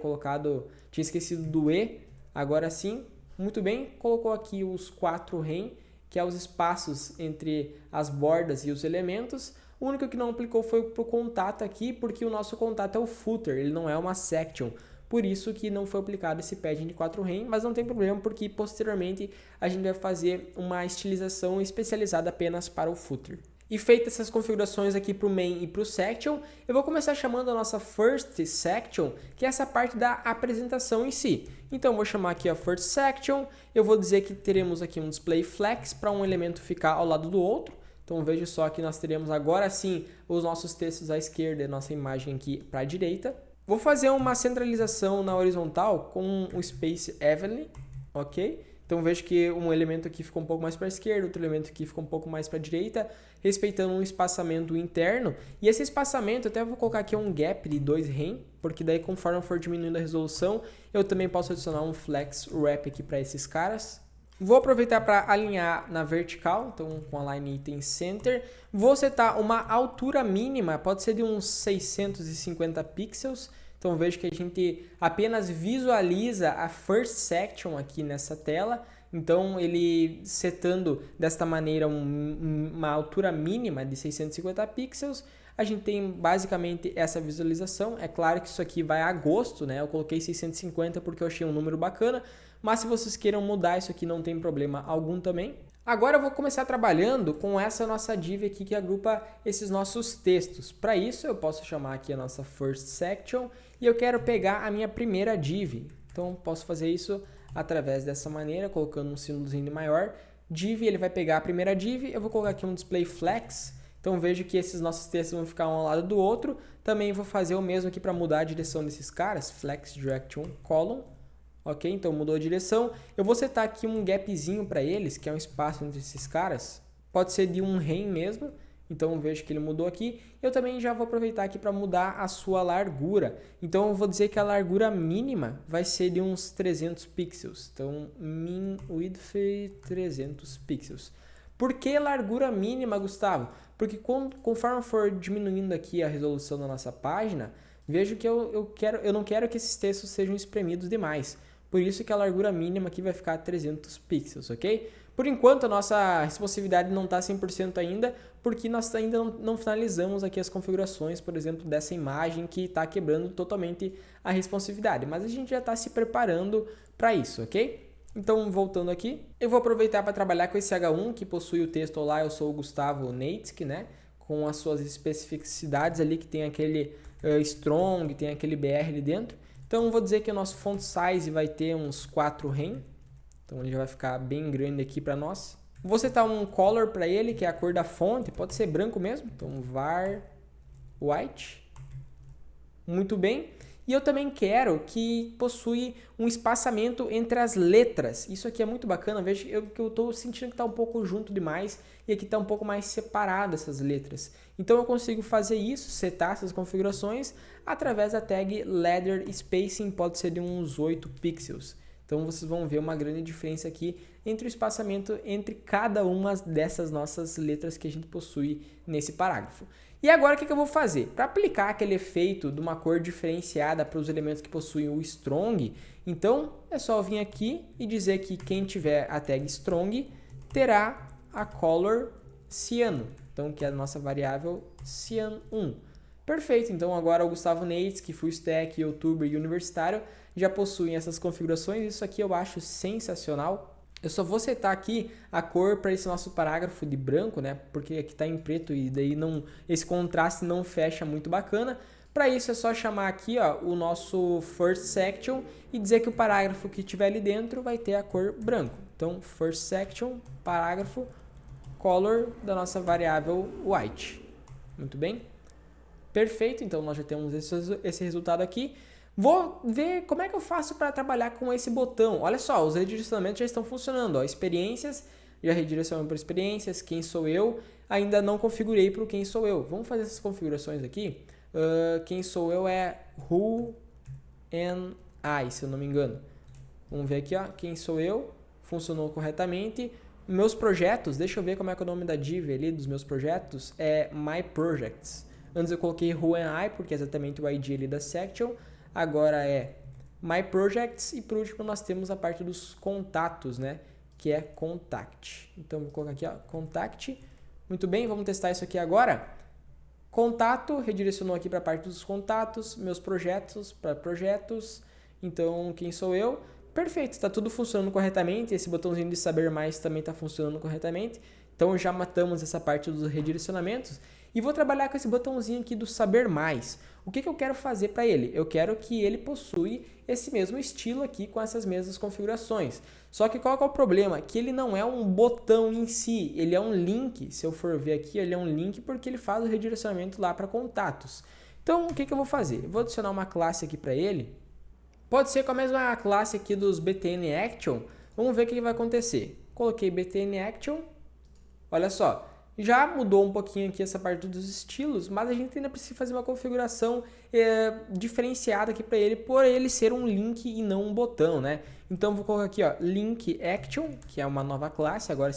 esquecido do E, agora sim, muito bem, colocou aqui os 4 rem, que é os espaços entre as bordas e os elementos. O único que não aplicou foi para o contato aqui, porque o nosso contato é o footer, ele não é uma section. Por isso que não foi aplicado esse padding de 4 rem, mas não tem problema, porque posteriormente a gente vai fazer uma estilização especializada apenas para o footer. E feitas essas configurações aqui para o main e para o section, eu vou começar chamando a nossa first section, que é essa parte da apresentação em si. Então eu vou chamar aqui a first section, eu vou dizer que teremos aqui um display flex para um elemento ficar ao lado do outro. Então veja só que nós teremos agora sim os nossos textos à esquerda e a nossa imagem aqui para a direita. Vou fazer uma centralização na horizontal com o space evenly, ok? Então vejo que um elemento aqui ficou um pouco mais para a esquerda, outro elemento aqui ficou um pouco mais para a direita, respeitando um espaçamento interno. E esse espaçamento, até vou colocar aqui um gap de 2 rem, porque daí conforme eu for diminuindo a resolução, eu também posso adicionar um flex wrap aqui para esses caras. Vou aproveitar para alinhar na vertical, então com a line item center. Vou setar uma altura mínima, pode ser de uns 650 pixels. Então vejo que a gente apenas visualiza a first section aqui nessa tela. Então ele setando desta maneira uma altura mínima de 650 pixels, a gente tem basicamente essa visualização. É claro que isso aqui vai a gosto, né? Eu coloquei 650 porque eu achei um número bacana, mas se vocês queiram mudar isso aqui não tem problema algum também. Agora eu vou começar trabalhando com essa nossa div aqui que agrupa esses nossos textos. Para isso eu posso chamar aqui a nossa first section e eu quero pegar a minha primeira div. Então posso fazer isso através dessa maneira, colocando um símbolozinho maior. Div, ele vai pegar a primeira div, eu vou colocar aqui um display flex. Então vejo que esses nossos textos vão ficar um ao lado do outro. Também vou fazer o mesmo aqui para mudar a direção desses caras, flex direction column. Ok, então mudou a direção. Eu vou setar aqui um gapzinho para eles, que é um espaço entre esses caras. Pode ser de um rem mesmo. Então vejo que ele mudou aqui. Eu também já vou aproveitar aqui para mudar a sua largura. Então eu vou dizer que a largura mínima vai ser de uns 300 pixels. Então min width 300 pixels. Por que largura mínima, Gustavo? Porque conforme for diminuindo aqui a resolução da nossa página, vejo que eu não quero que esses textos sejam espremidos demais. Por isso que a largura mínima aqui vai ficar 300 pixels, ok? Por enquanto, a nossa responsividade não está 100% ainda, porque nós ainda não finalizamos aqui as configurações, por exemplo, dessa imagem que está quebrando totalmente a responsividade. Mas a gente já está se preparando para isso, ok? Então, voltando aqui, eu vou aproveitar para trabalhar com esse H1 que possui o texto "Olá, eu sou o Gustavo Neitzke", né? Com as suas especificidades ali, que tem aquele strong, tem aquele BR ali dentro. Então, eu vou dizer que o nosso font size vai ter uns 4 rem. Então, ele já vai ficar bem grande aqui para nós. Vou setar um color para ele, que é a cor da fonte. Pode ser branco mesmo. Então, var white. Muito bem. E eu também quero que possui um espaçamento entre as letras. Isso aqui é muito bacana. Veja que eu estou sentindo que está um pouco junto demais e aqui está um pouco mais separado essas letras. Então eu consigo fazer isso, setar essas configurações através da tag ladder spacing, pode ser de uns 8 pixels. Então vocês vão ver uma grande diferença aqui entre o espaçamento entre cada uma dessas nossas letras que a gente possui nesse parágrafo. E agora o que eu vou fazer? Para aplicar aquele efeito de uma cor diferenciada para os elementos que possuem o strong, então é só vir aqui e dizer que quem tiver a tag strong terá a color ciano, então que é a nossa variável cian1. Perfeito, então agora o Gustavo Neitzke, full stack, youtuber e universitário já possuem essas configurações. Isso aqui eu acho sensacional. Eu só vou setar aqui a cor para esse nosso parágrafo de branco, né? Porque aqui está em preto e daí esse contraste não fecha muito bacana. Para isso é só chamar aqui o nosso first section e dizer que o parágrafo que tiver ali dentro vai ter a cor branco. Então, first section, parágrafo, color da nossa variável white. Muito bem? Perfeito, então nós já temos esse resultado aqui. Vou ver como é que eu faço para trabalhar com esse botão. Olha só, os redirecionamentos já estão funcionando. Ó. Experiências, já redirecionando para experiências. Quem sou eu? Ainda não configurei para o quem sou eu. Vamos fazer essas configurações aqui. Quem sou eu é who and I, se eu não me engano. Vamos ver aqui, ó. Quem sou eu? Funcionou corretamente. Meus projetos, deixa eu ver como é que é o nome da div ali dos meus projetos. É my projects. Antes eu coloquei who and I, porque é exatamente o ID ali da section. Agora é My Projects e por último nós temos a parte dos contatos, né? Que é Contact. Então vou colocar aqui, ó, Contact. Muito bem, vamos testar isso aqui agora. Contato, redirecionou aqui para a parte dos contatos, meus projetos para projetos. Então quem sou eu? Perfeito, está tudo funcionando corretamente. Esse botãozinho de saber mais também está funcionando corretamente. Então já matamos essa parte dos redirecionamentos. E vou trabalhar com esse botãozinho aqui do saber mais. O que eu quero fazer para ele? Eu quero que ele possui esse mesmo estilo aqui com essas mesmas configurações. Só que qual que é o problema? Que ele não é um botão em si, ele é um link. Se eu for ver aqui, ele é um link porque ele faz o redirecionamento lá para contatos. Então, o que eu vou fazer? Eu vou adicionar uma classe aqui para ele. Pode ser com a mesma classe aqui dos btn action. Vamos ver o que vai acontecer. Coloquei btn action. Olha só. Já mudou um pouquinho aqui essa parte dos estilos, mas a gente ainda precisa fazer uma configuração diferenciada aqui para ele, por ele ser um link e não um botão, né? Então vou colocar aqui, ó, link action, que é uma nova classe. Agora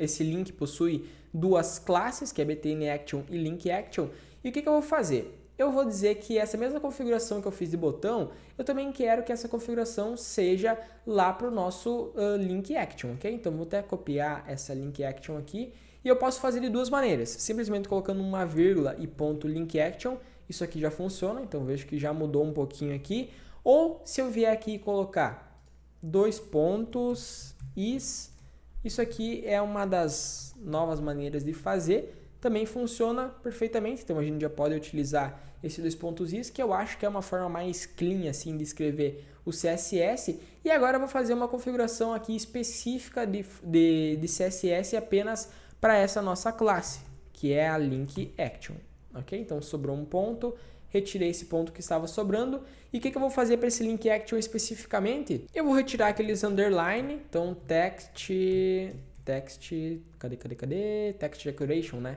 esse link possui duas classes, que é btn action e link action. E o que eu vou fazer? Eu vou dizer que essa mesma configuração que eu fiz de botão, eu também quero que essa configuração seja lá para o nosso link action, ok? Então vou até copiar essa link action aqui. E eu posso fazer de duas maneiras, simplesmente colocando uma vírgula e ponto link action, isso aqui já funciona, então vejo que já mudou um pouquinho aqui. Ou se eu vier aqui e colocar dois pontos is Isso aqui é uma das novas maneiras de fazer, também funciona perfeitamente, então a gente já pode utilizar esse dois pontos is, que eu acho que é uma forma mais clean assim de escrever o CSS. E agora eu vou fazer uma configuração aqui específica de CSS apenas para essa nossa classe, que é a link action, ok? Então sobrou um ponto, retirei esse ponto que estava sobrando. E o que eu vou fazer para esse link action especificamente? Eu vou retirar aqueles underline, então text, cadê? Text decoration, né?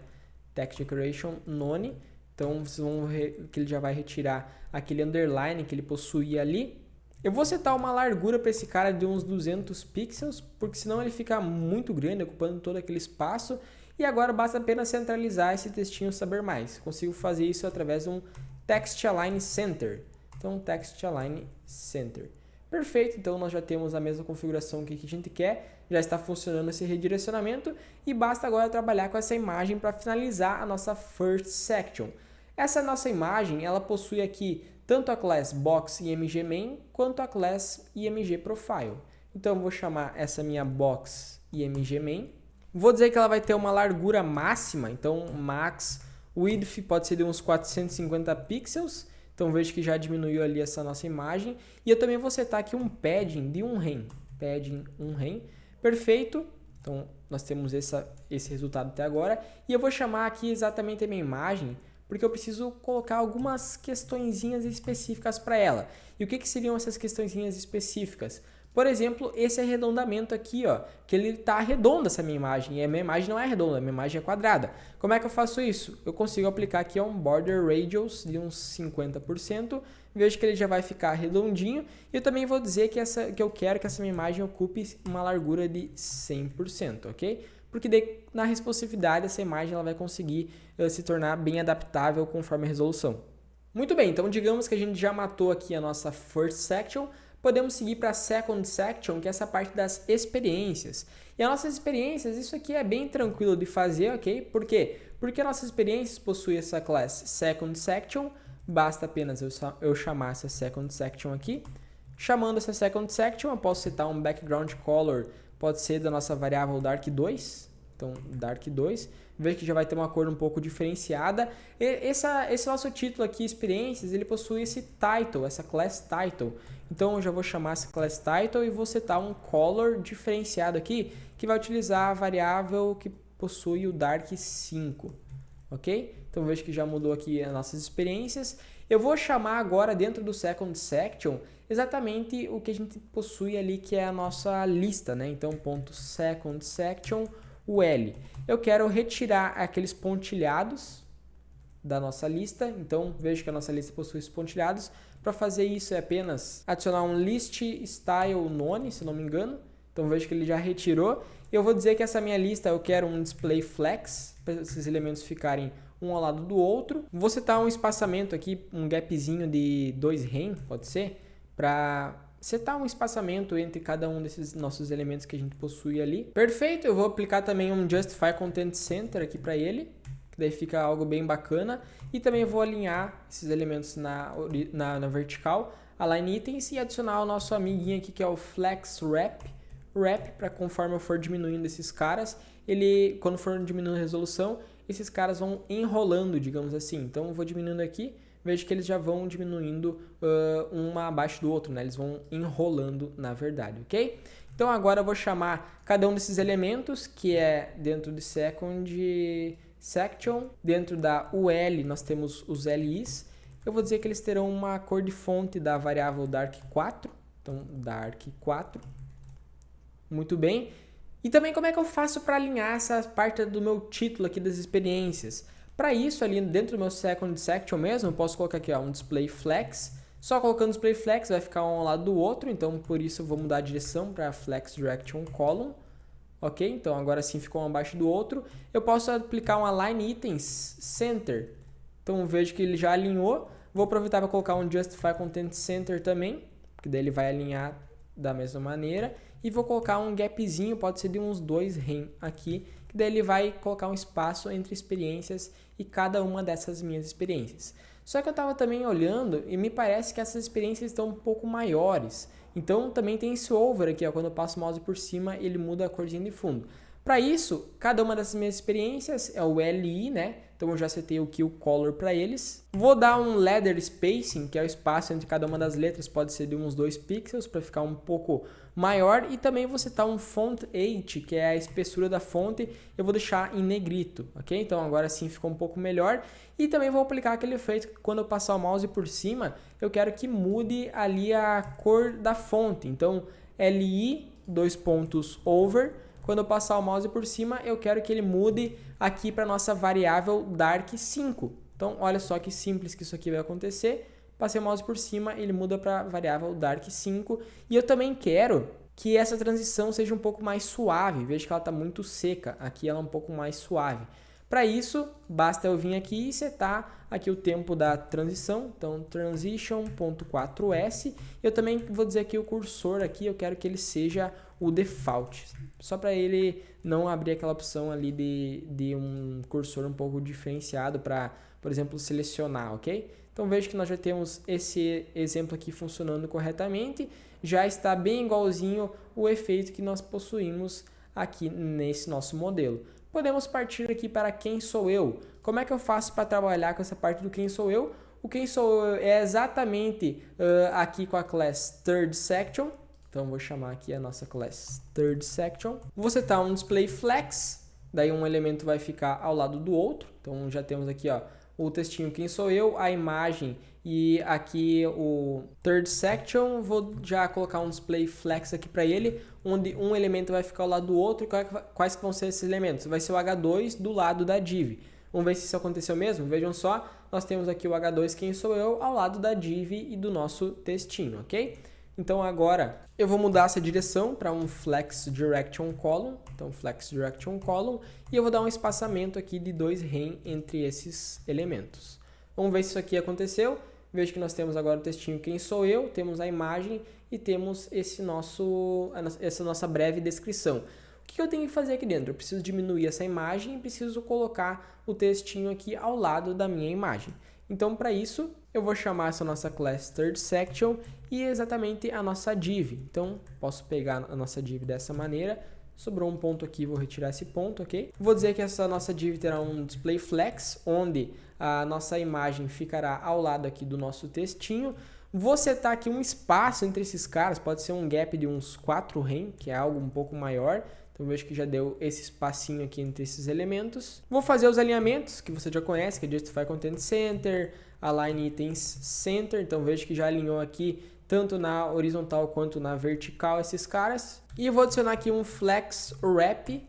Text decoration none. Então vocês vão ver que ele já vai retirar aquele underline que ele possuía ali. Eu vou setar uma largura para esse cara de uns 200 pixels, porque senão ele fica muito grande, ocupando todo aquele espaço. E agora basta apenas centralizar esse textinho saber mais. Consigo fazer isso através de um text align center. Então, text align center. Perfeito, então nós já temos a mesma configuração que a gente quer, já está funcionando esse redirecionamento e basta agora trabalhar com essa imagem para finalizar a nossa first section. Essa nossa imagem, ela possui aqui tanto a class box img main quanto a class img profile. Então eu vou chamar essa minha box img main. Vou dizer que ela vai ter uma largura máxima, então max width pode ser de uns 450 pixels. Então vejo que já diminuiu ali essa nossa imagem. E eu também vou setar aqui um padding de 1 rem. Padding 1 rem. Perfeito. Então nós temos esse resultado até agora. E eu vou chamar aqui exatamente a minha imagem, porque eu preciso colocar algumas questõezinhas específicas para ela. E o que seriam essas questõezinhas específicas? Por exemplo, esse arredondamento aqui, ó, que ele está arredondo essa minha imagem, e a minha imagem não é redonda, a minha imagem é quadrada. Como é que eu faço isso? Eu consigo aplicar aqui um border radius de uns 50%, vejo que ele já vai ficar redondinho, e eu também vou dizer que eu quero que essa minha imagem ocupe uma largura de 100%, ok? Porque daí, na responsividade, essa imagem ela vai conseguir se tornar bem adaptável conforme a resolução. Muito bem, então digamos que a gente já matou aqui a nossa first section. Podemos seguir para a second section, que é essa parte das experiências. E as nossas experiências, isso aqui é bem tranquilo de fazer, ok? Por quê? Porque nossas experiências possuem essa class second section, basta apenas eu chamar essa second section aqui. Chamando essa second section, eu posso setar um background color, pode ser da nossa variável dark2. Então, dark2. Veja que já vai ter uma cor um pouco diferenciada. Esse nosso título aqui, experiências, ele possui esse title, essa class title. Então, eu já vou chamar essa class title e vou setar um color diferenciado aqui, que vai utilizar a variável que possui o dark5. Ok? Então, veja que já mudou aqui as nossas experiências. Eu vou chamar agora, dentro do second section, exatamente o que a gente possui ali, que é a nossa lista, né? Então, ponto second section, o L. Eu quero retirar aqueles pontilhados da nossa lista. Então, vejo que a nossa lista possui esses pontilhados. Para fazer isso, é apenas adicionar um list style none, se não me engano. Então, vejo que ele já retirou. Eu vou dizer que essa minha lista eu quero um display flex, para esses elementos ficarem um ao lado do outro. Vou setar um espaçamento aqui, um gapzinho de 2 rem, pode ser, para setar um espaçamento entre cada um desses nossos elementos que a gente possui ali. Perfeito, eu vou aplicar também um Justify Content Center aqui para ele, que daí fica algo bem bacana. E também vou alinhar esses elementos na vertical, align itens, e adicionar o nosso amiguinho aqui que é o Flex Wrap, para conforme eu for diminuindo esses caras, quando for diminuindo a resolução, esses caras vão enrolando, digamos assim. Então eu vou diminuindo aqui, vejo que eles já vão diminuindo um abaixo do outro, né? Eles vão enrolando na verdade, ok? Então agora eu vou chamar cada um desses elementos, que é dentro de second section, dentro da UL nós temos os LIs. Eu vou dizer que eles terão uma cor de fonte da variável dark4, então dark4. Muito bem. E também como é que eu faço para alinhar essa parte do meu título aqui das experiências? Para isso, ali dentro do meu second section mesmo, eu posso colocar aqui ó, um display flex. Só colocando display flex vai ficar um ao lado do outro, então por isso eu vou mudar a direção para flex direction column. Ok? Então agora sim ficou um abaixo do outro. Eu posso aplicar um align itens center. Então vejo que ele já alinhou. Vou aproveitar para colocar um justify content center também, porque daí ele vai alinhar da mesma maneira. E vou colocar um gapzinho, pode ser de uns 2 rem aqui, que daí ele vai colocar um espaço entre experiências e cada uma dessas minhas experiências. Só que eu estava também olhando e me parece que essas experiências estão um pouco maiores. Então também tem esse over aqui, ó, quando eu passo o mouse por cima, ele muda a corzinha de fundo. Para isso, cada uma dessas minhas experiências é o LI, né? Então eu já setei aqui o color para eles. Vou dar um ladder spacing, que é o espaço entre cada uma das letras, pode ser de uns 2 pixels para ficar um pouco maior. E também vou setar um font height, que é a espessura da fonte, eu vou deixar em negrito, ok? Então agora sim ficou um pouco melhor. E também vou aplicar aquele efeito que quando eu passar o mouse por cima, eu quero que mude ali a cor da fonte. Então LI, 2 pontos over. Quando eu passar o mouse por cima, eu quero que ele mude aqui para a nossa variável dark5. Então, olha só que simples que isso aqui vai acontecer. Passei o mouse por cima, ele muda para a variável dark5. E eu também quero que essa transição seja um pouco mais suave. Veja que ela está muito seca. Aqui ela é um pouco mais suave. Para isso, basta eu vir aqui e setar aqui o tempo da transição. Então, transition.4s. Eu também vou dizer aqui o cursor aqui, eu quero que ele seja o default. Só para ele não abrir aquela opção ali de um cursor um pouco diferenciado para, por exemplo, selecionar, ok? Então, veja que nós já temos esse exemplo aqui funcionando corretamente. Já está bem igualzinho o efeito que nós possuímos aqui nesse nosso modelo. Podemos partir aqui para quem sou eu. Como é que eu faço para trabalhar com essa parte do quem sou eu? O quem sou eu é exatamente aqui com a class third section. Então vou chamar aqui a nossa class third section. Vou setar um display flex, daí um elemento vai ficar ao lado do outro. Então já temos aqui, ó, o textinho quem sou eu, a imagem e aqui o third section. Vou já colocar um display flex aqui para ele, onde um elemento vai ficar ao lado do outro. Quais vão ser esses elementos? Vai ser o H2 do lado da div. Vamos ver se isso aconteceu mesmo? Vejam só, nós temos aqui o H2 quem sou eu ao lado da div e do nosso textinho, ok? Então agora eu vou mudar essa direção para um flex direction column. Então flex direction column, e eu vou dar um espaçamento aqui de 2 rem entre esses elementos. Vamos ver se isso aqui aconteceu. Veja que nós temos agora o textinho quem sou eu, temos a imagem e temos essa nossa breve descrição. O que eu tenho que fazer aqui dentro? Eu preciso diminuir essa imagem e preciso colocar o textinho aqui ao lado da minha imagem. Então, para isso, eu vou chamar essa nossa class third section e exatamente a nossa div. Então, posso pegar a nossa div dessa maneira. Sobrou um ponto aqui, vou retirar esse ponto, ok? Vou dizer que essa nossa div terá um display flex, onde a nossa imagem ficará ao lado aqui do nosso textinho. Vou setar aqui um espaço entre esses caras, pode ser um gap de uns 4 rem, que é algo um pouco maior. Então, vejo que já deu esse espacinho aqui entre esses elementos. Vou fazer os alinhamentos, que você já conhece, que é Justify Content Center, Align Items Center. Então, vejo que já alinhou aqui, tanto na horizontal quanto na vertical, esses caras. E eu vou adicionar aqui um Flex Wrap,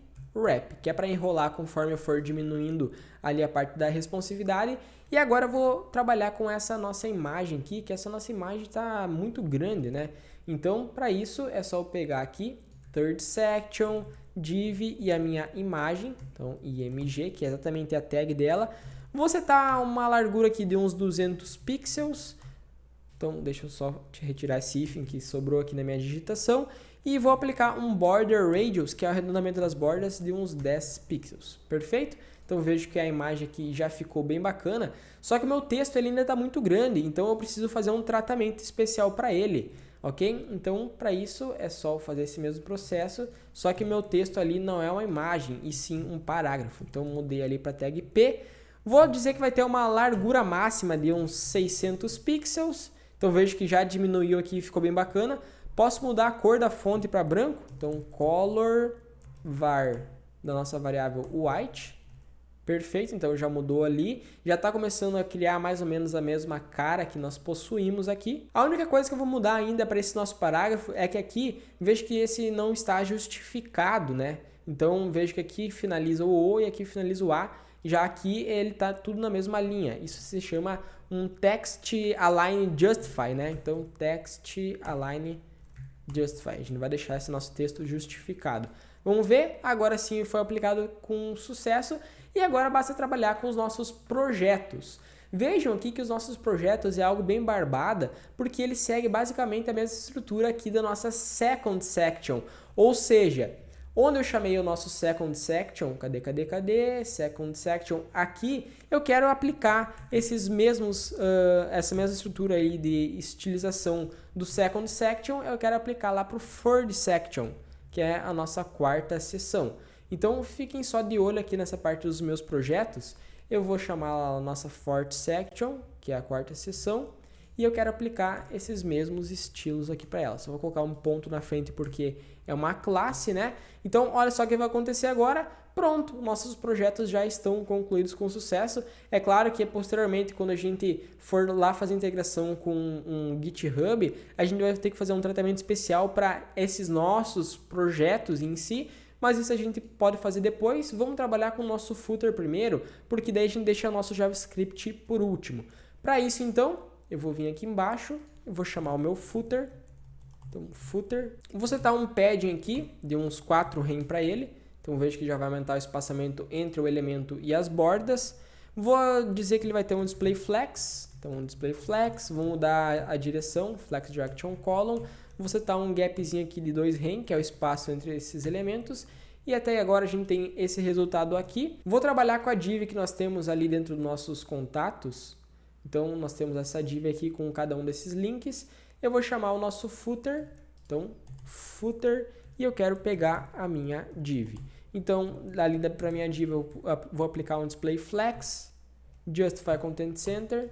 que é para enrolar conforme eu for diminuindo ali a parte da responsividade. E agora eu vou trabalhar com essa nossa imagem aqui, que essa nossa imagem está muito grande, né? Então, para isso, é só eu pegar aqui, third section, div e a minha imagem, então img, que é exatamente a tag dela. Vou setar uma largura aqui de uns 200 pixels. Então, deixa eu só retirar esse hífen que sobrou aqui na minha digitação. E vou aplicar um border radius, que é o arredondamento das bordas, de uns 10 pixels. Perfeito? Então, vejo que a imagem aqui já ficou bem bacana. Só que o meu texto ele ainda está muito grande, então eu preciso fazer um tratamento especial para ele. Ok? Então, para isso, é só fazer esse mesmo processo, só que meu texto ali não é uma imagem, e sim um parágrafo. Então, mudei ali para tag P. Vou dizer que vai ter uma largura máxima de uns 600 pixels. Então, vejo que já diminuiu aqui e ficou bem bacana. Posso mudar a cor da fonte para branco. Então, color var da nossa variável white. Perfeito, então já mudou ali, já está começando a criar mais ou menos a mesma cara que nós possuímos aqui. A única coisa que eu vou mudar ainda para esse nosso parágrafo é que aqui, vejo que esse não está justificado, né? Então, vejo que aqui finaliza o O e aqui finaliza o A, já aqui ele está tudo na mesma linha. Isso se chama um Text Align Justify, né? Então, Text Align Justify, a gente vai deixar esse nosso texto justificado. Vamos ver, agora sim foi aplicado com sucesso. E agora basta trabalhar com os nossos projetos. Vejam aqui que os nossos projetos é algo bem barbada, porque ele segue basicamente a mesma estrutura aqui da nossa second section. Ou seja, onde eu chamei o nosso second section, cadê? Second section aqui, eu quero aplicar esses mesmos, essa mesma estrutura aí de estilização do second section, eu quero aplicar lá para o third section, que é a nossa quarta seção. Então, fiquem só de olho aqui nessa parte dos meus projetos. Eu vou chamar a nossa fourth section, que é a quarta seção, e eu quero aplicar esses mesmos estilos aqui para ela. Só vou colocar um ponto na frente porque é uma classe, né? Então, olha só o que vai acontecer agora. Pronto, nossos projetos já estão concluídos com sucesso. É claro que posteriormente, quando a gente for lá fazer integração com um GitHub, a gente vai ter que fazer um tratamento especial para esses nossos projetos em si, mas isso a gente pode fazer depois. Vamos trabalhar com o nosso footer primeiro, porque daí a gente deixa o nosso JavaScript por último. Para isso, então, eu vou vir aqui embaixo, eu vou chamar o meu footer. Então, footer. Vou setar um padding aqui, de uns 4 rem para ele. Então, veja que já vai aumentar o espaçamento entre o elemento e as bordas. Vou dizer que ele vai ter um display flex. Então, um display flex. Vou mudar a direção, flex direction column. Vou setar um gapzinho aqui de 2 rem, que é o espaço entre esses elementos. E até agora a gente tem esse resultado aqui. Vou trabalhar com a div que nós temos ali dentro dos nossos contatos. Então, nós temos essa div aqui com cada um desses links. Eu vou chamar o nosso footer. Então, footer. E eu quero pegar a minha div. Então, ali para a minha div, eu vou aplicar um display flex. Justify Content Center.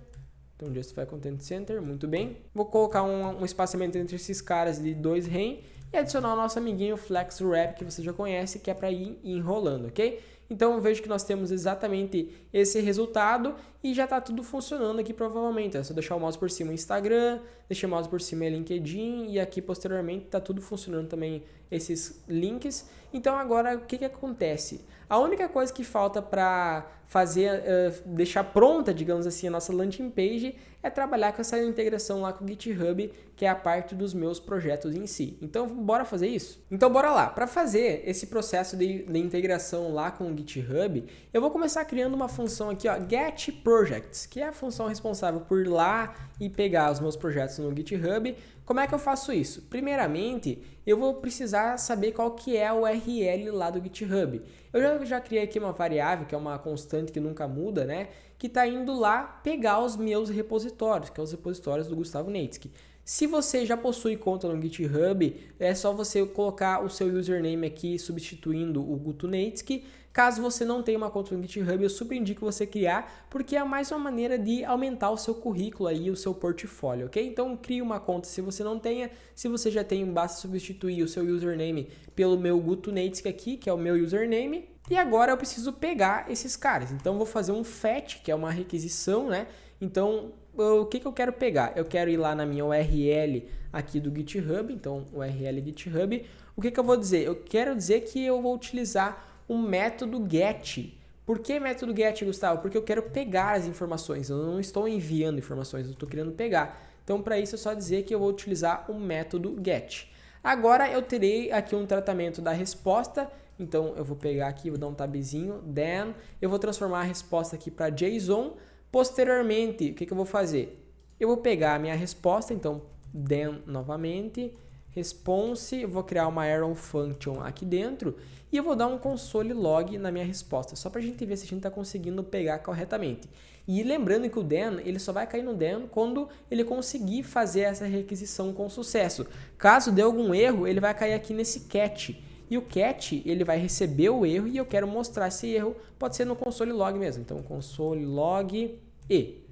Então, Justify Content Center. Muito bem. Vou colocar um espaçamento entre esses caras de 2 rem. E adicionar o nosso amiguinho Flex Wrap, que você já conhece, que é para ir enrolando, ok? Então, vejo que nós temos exatamente esse resultado e já está tudo funcionando aqui provavelmente. É só deixar o mouse por cima o Instagram, deixar o mouse por cima o LinkedIn e aqui posteriormente está tudo funcionando também esses links. Então, agora o que acontece? A única coisa que falta para fazer, deixar pronta, digamos assim, a nossa landing page é trabalhar com essa integração lá com o GitHub, que é a parte dos meus projetos em si. Então, bora fazer isso? Então, bora lá. Para fazer esse processo de integração lá com o GitHub, eu vou começar criando uma função aqui, ó, getProjects, que é a função responsável por ir lá e pegar os meus projetos no GitHub. Como é que eu faço isso? Primeiramente, eu vou precisar saber qual que é a URL lá do GitHub. Eu já criei aqui uma variável, que é uma constante que nunca muda, né? Que está indo lá pegar os meus repositórios, que são os repositórios do Gustavo Neitzky. Se você já possui conta no GitHub, é só você colocar o seu username aqui substituindo o Guto Neitzky. Caso você não tenha uma conta no GitHub, eu super indico você criar, porque é mais uma maneira de aumentar o seu currículo aí, o seu portfólio, ok? Então crie uma conta se você não tenha. Se você já tem, basta substituir o seu username pelo meu Guto Neitzky aqui, que é o meu username. E agora eu preciso pegar esses caras. Então eu vou fazer um fetch, que é uma requisição, né? Então, o que eu quero pegar? Eu quero ir lá na minha URL aqui do GitHub, então URL GitHub. O que eu vou dizer? Eu quero dizer que eu vou utilizar um método get. Por que método get, Gustavo? Porque eu quero pegar as informações, eu não estou enviando informações, eu estou querendo pegar. Então, para isso é só dizer que eu vou utilizar o método get. Agora, eu terei aqui um tratamento da resposta. Então, eu vou pegar aqui, vou dar um tabzinho, then, eu vou transformar a resposta aqui para JSON. Posteriormente, o que eu vou fazer? Eu vou pegar a minha resposta, então, then novamente, response, eu vou criar uma arrow function aqui dentro e eu vou dar um console log na minha resposta, só para a gente ver se a gente está conseguindo pegar corretamente. E lembrando que o then, ele só vai cair no then quando ele conseguir fazer essa requisição com sucesso. Caso dê algum erro, ele vai cair aqui nesse catch. E o catch, ele vai receber o erro e eu quero mostrar esse erro, pode ser no console log mesmo. Então, console log e.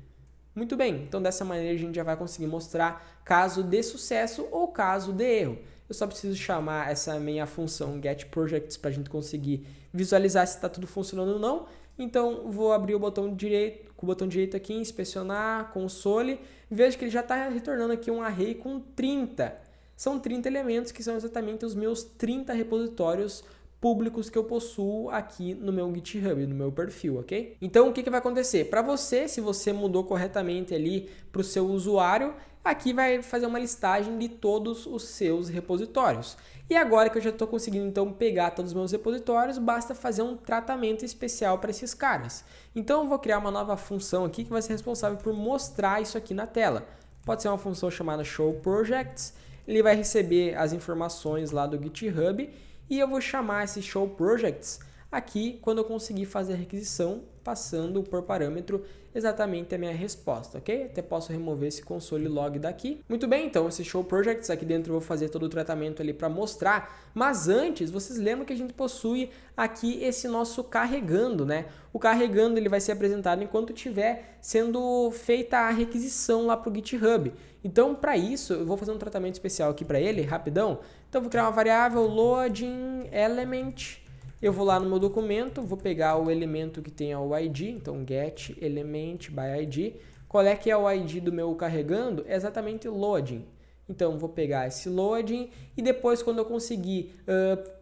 Muito bem, então dessa maneira a gente já vai conseguir mostrar caso dê sucesso ou caso dê erro. Eu só preciso chamar essa minha função getProjects para a gente conseguir visualizar se está tudo funcionando ou não. Então, vou abrir o botão direito, com o botão direito aqui, inspecionar, console. Veja que ele já está retornando aqui um array com 30. São 30 elementos que são exatamente os meus 30 repositórios públicos que eu possuo aqui no meu GitHub, no meu perfil, ok? Então, o que vai acontecer? Para você, se você mudou corretamente ali para o seu usuário, aqui vai fazer uma listagem de todos os seus repositórios. E agora que eu já estou conseguindo, então, pegar todos os meus repositórios, basta fazer um tratamento especial para esses caras. Então, eu vou criar uma nova função aqui que vai ser responsável por mostrar isso aqui na tela. Pode ser uma função chamada showProjects. Ele vai receber as informações lá do GitHub e eu vou chamar esse show projects aqui quando eu conseguir fazer a requisição, passando por parâmetro exatamente a minha resposta, ok? Até posso remover esse console log daqui. Muito bem, então esse show projects aqui dentro eu vou fazer todo o tratamento ali para mostrar, mas antes, vocês lembram que a gente possui aqui esse nosso carregando, né? O carregando ele vai ser apresentado enquanto estiver sendo feita a requisição lá para o GitHub. Então, para isso, eu vou fazer um tratamento especial aqui para ele, rapidão. Então, eu vou criar uma variável loading element. Eu vou lá no meu documento, vou pegar o elemento que tem o ID, então get element by ID. Qual é que é o ID do meu carregando? É exatamente loading. Então, vou pegar esse loading e depois, quando eu conseguir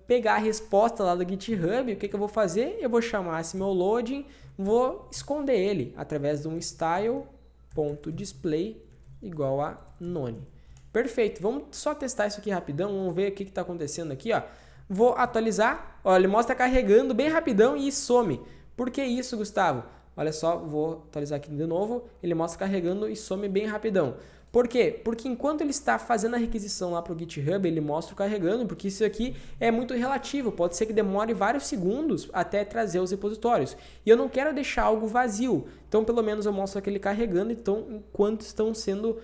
pegar a resposta lá do GitHub, o que eu vou fazer? Eu vou chamar esse meu loading, vou esconder ele através de um style.display igual a none. Perfeito, vamos só testar isso aqui rapidão, vamos ver o que está acontecendo aqui, ó. Vou atualizar, olha, ele mostra carregando bem rapidão e some. Por que isso, Gustavo? Olha só, vou atualizar aqui de novo, ele mostra carregando e some bem rapidão. Por quê? Porque enquanto ele está fazendo a requisição lá para o GitHub, ele mostra o carregando, porque isso aqui é muito relativo, pode ser que demore vários segundos até trazer os repositórios. E eu não quero deixar algo vazio, então pelo menos eu mostro aquele carregando então, enquanto estão sendo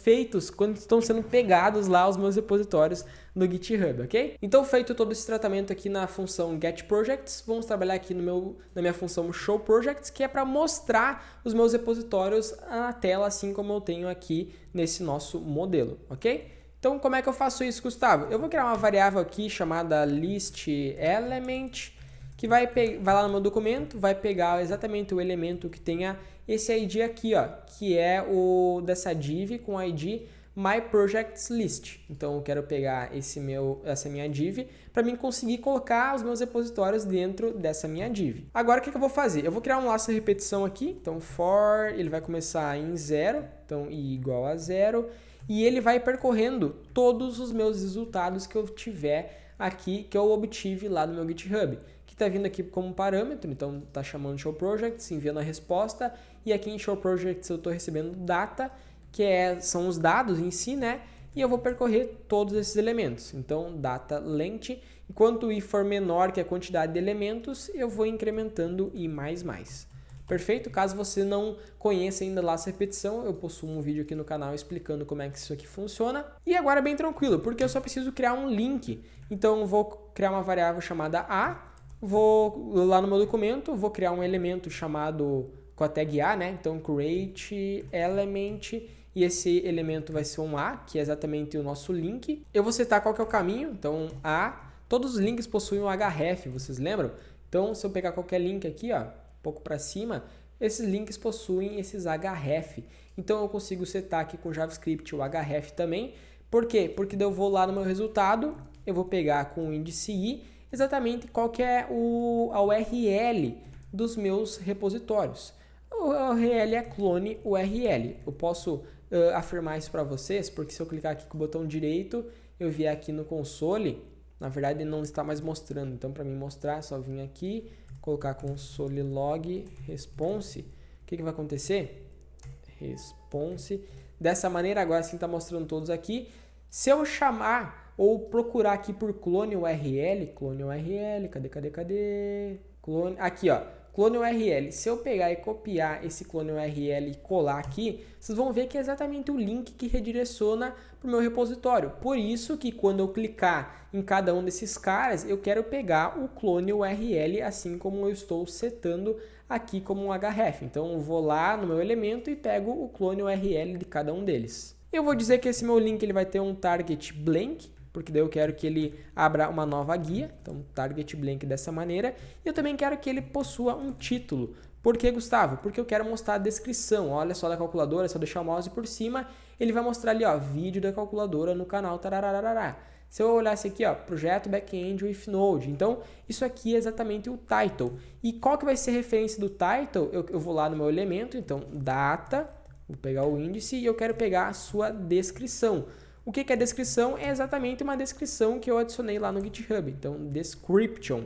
feitos, quando estão sendo pegados lá os meus repositórios no GitHub, ok? Então feito todo esse tratamento aqui na função getProjects, vamos trabalhar aqui na minha função showProjects, que é para mostrar os meus repositórios na tela, assim como eu tenho aqui nesse nosso modelo, ok? Então, como é que eu faço isso, Gustavo? Eu vou criar uma variável aqui chamada listElement, que vai lá no meu documento, vai pegar exatamente o elemento que tenha esse ID aqui, ó, que é o dessa div com ID myProjectsList. Então, eu quero pegar essa minha div para mim conseguir colocar os meus repositórios dentro dessa minha div. Agora, o que eu vou fazer? Eu vou criar um laço de repetição aqui. Então, for, ele vai começar em 0, então i igual a 0, e ele vai percorrendo todos os meus resultados que eu tiver aqui, que eu obtive lá no meu GitHub, que está vindo aqui como parâmetro, então está chamando showProjects, enviando a resposta, e aqui em showProjects eu estou recebendo data, que são os dados em si, né? E eu vou percorrer todos esses elementos. Então, data length, enquanto o i for menor que a quantidade de elementos, eu vou incrementando i mais. Perfeito? Caso você não conheça ainda laço repetição, eu possuo um vídeo aqui no canal explicando como é que isso aqui funciona. E agora é bem tranquilo, porque eu só preciso criar um link. Então, eu vou criar uma variável chamada a, vou lá no meu documento, vou criar um elemento chamado com a tag a, né? Então, create element, e esse elemento vai ser um a, que é exatamente o nosso link. Eu vou setar qual que é o caminho, então a, todos os links possuem um href, vocês lembram? Então, se eu pegar qualquer link aqui, ó, um pouco para cima, esses links possuem esses href. Então, eu consigo setar aqui com JavaScript o href também. Por quê? Porque eu vou lá no meu resultado, eu vou pegar com o índice i, exatamente qual que é a URL dos meus repositórios. O URL é clone URL. Eu posso afirmar isso para vocês, porque se eu clicar aqui com o botão direito, eu vier aqui no console, na verdade ele não está mais mostrando. Então, para mim mostrar, é só vir aqui, colocar console log response. O que vai acontecer? Response. Dessa maneira, agora sim está mostrando todos aqui. Se eu chamar ou procurar aqui por clone URL, cadê? Clone, aqui ó. Clone URL, se eu pegar e copiar esse clone URL e colar aqui, vocês vão ver que é exatamente o link que redireciona para o meu repositório. Por isso que quando eu clicar em cada um desses caras, eu quero pegar o clone URL, assim como eu estou setando aqui como um href. Então eu vou lá no meu elemento e pego o clone URL de cada um deles. Eu vou dizer que esse meu link ele vai ter um target blank, porque daí eu quero que ele abra uma nova guia, então target blank dessa maneira, e eu também quero que ele possua um título. Por que, Gustavo? Porque eu quero mostrar a descrição, olha só da calculadora, é só deixar o mouse por cima, ele vai mostrar ali, ó, vídeo da calculadora no canal, tarararará. Se eu olhasse aqui, ó, projeto back-end with Node, então isso aqui é exatamente o title. E qual que vai ser a referência do title? Eu vou lá no meu elemento, então data, vou pegar o índice e eu quero pegar a sua descrição. O que é descrição? É exatamente uma descrição que eu adicionei lá no GitHub. Então, description.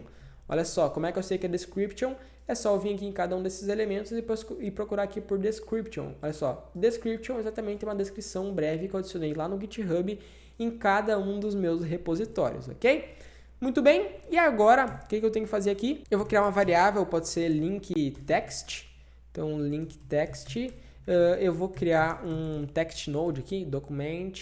Olha só, como é que eu sei que é description? É só eu vir aqui em cada um desses elementos e procurar aqui por description. Olha só, description é exatamente uma descrição breve que eu adicionei lá no GitHub em cada um dos meus repositórios, ok? Muito bem, e agora, o que eu tenho que fazer aqui? Eu vou criar uma variável, pode ser link text. Então, link text, eu vou criar um text node aqui, document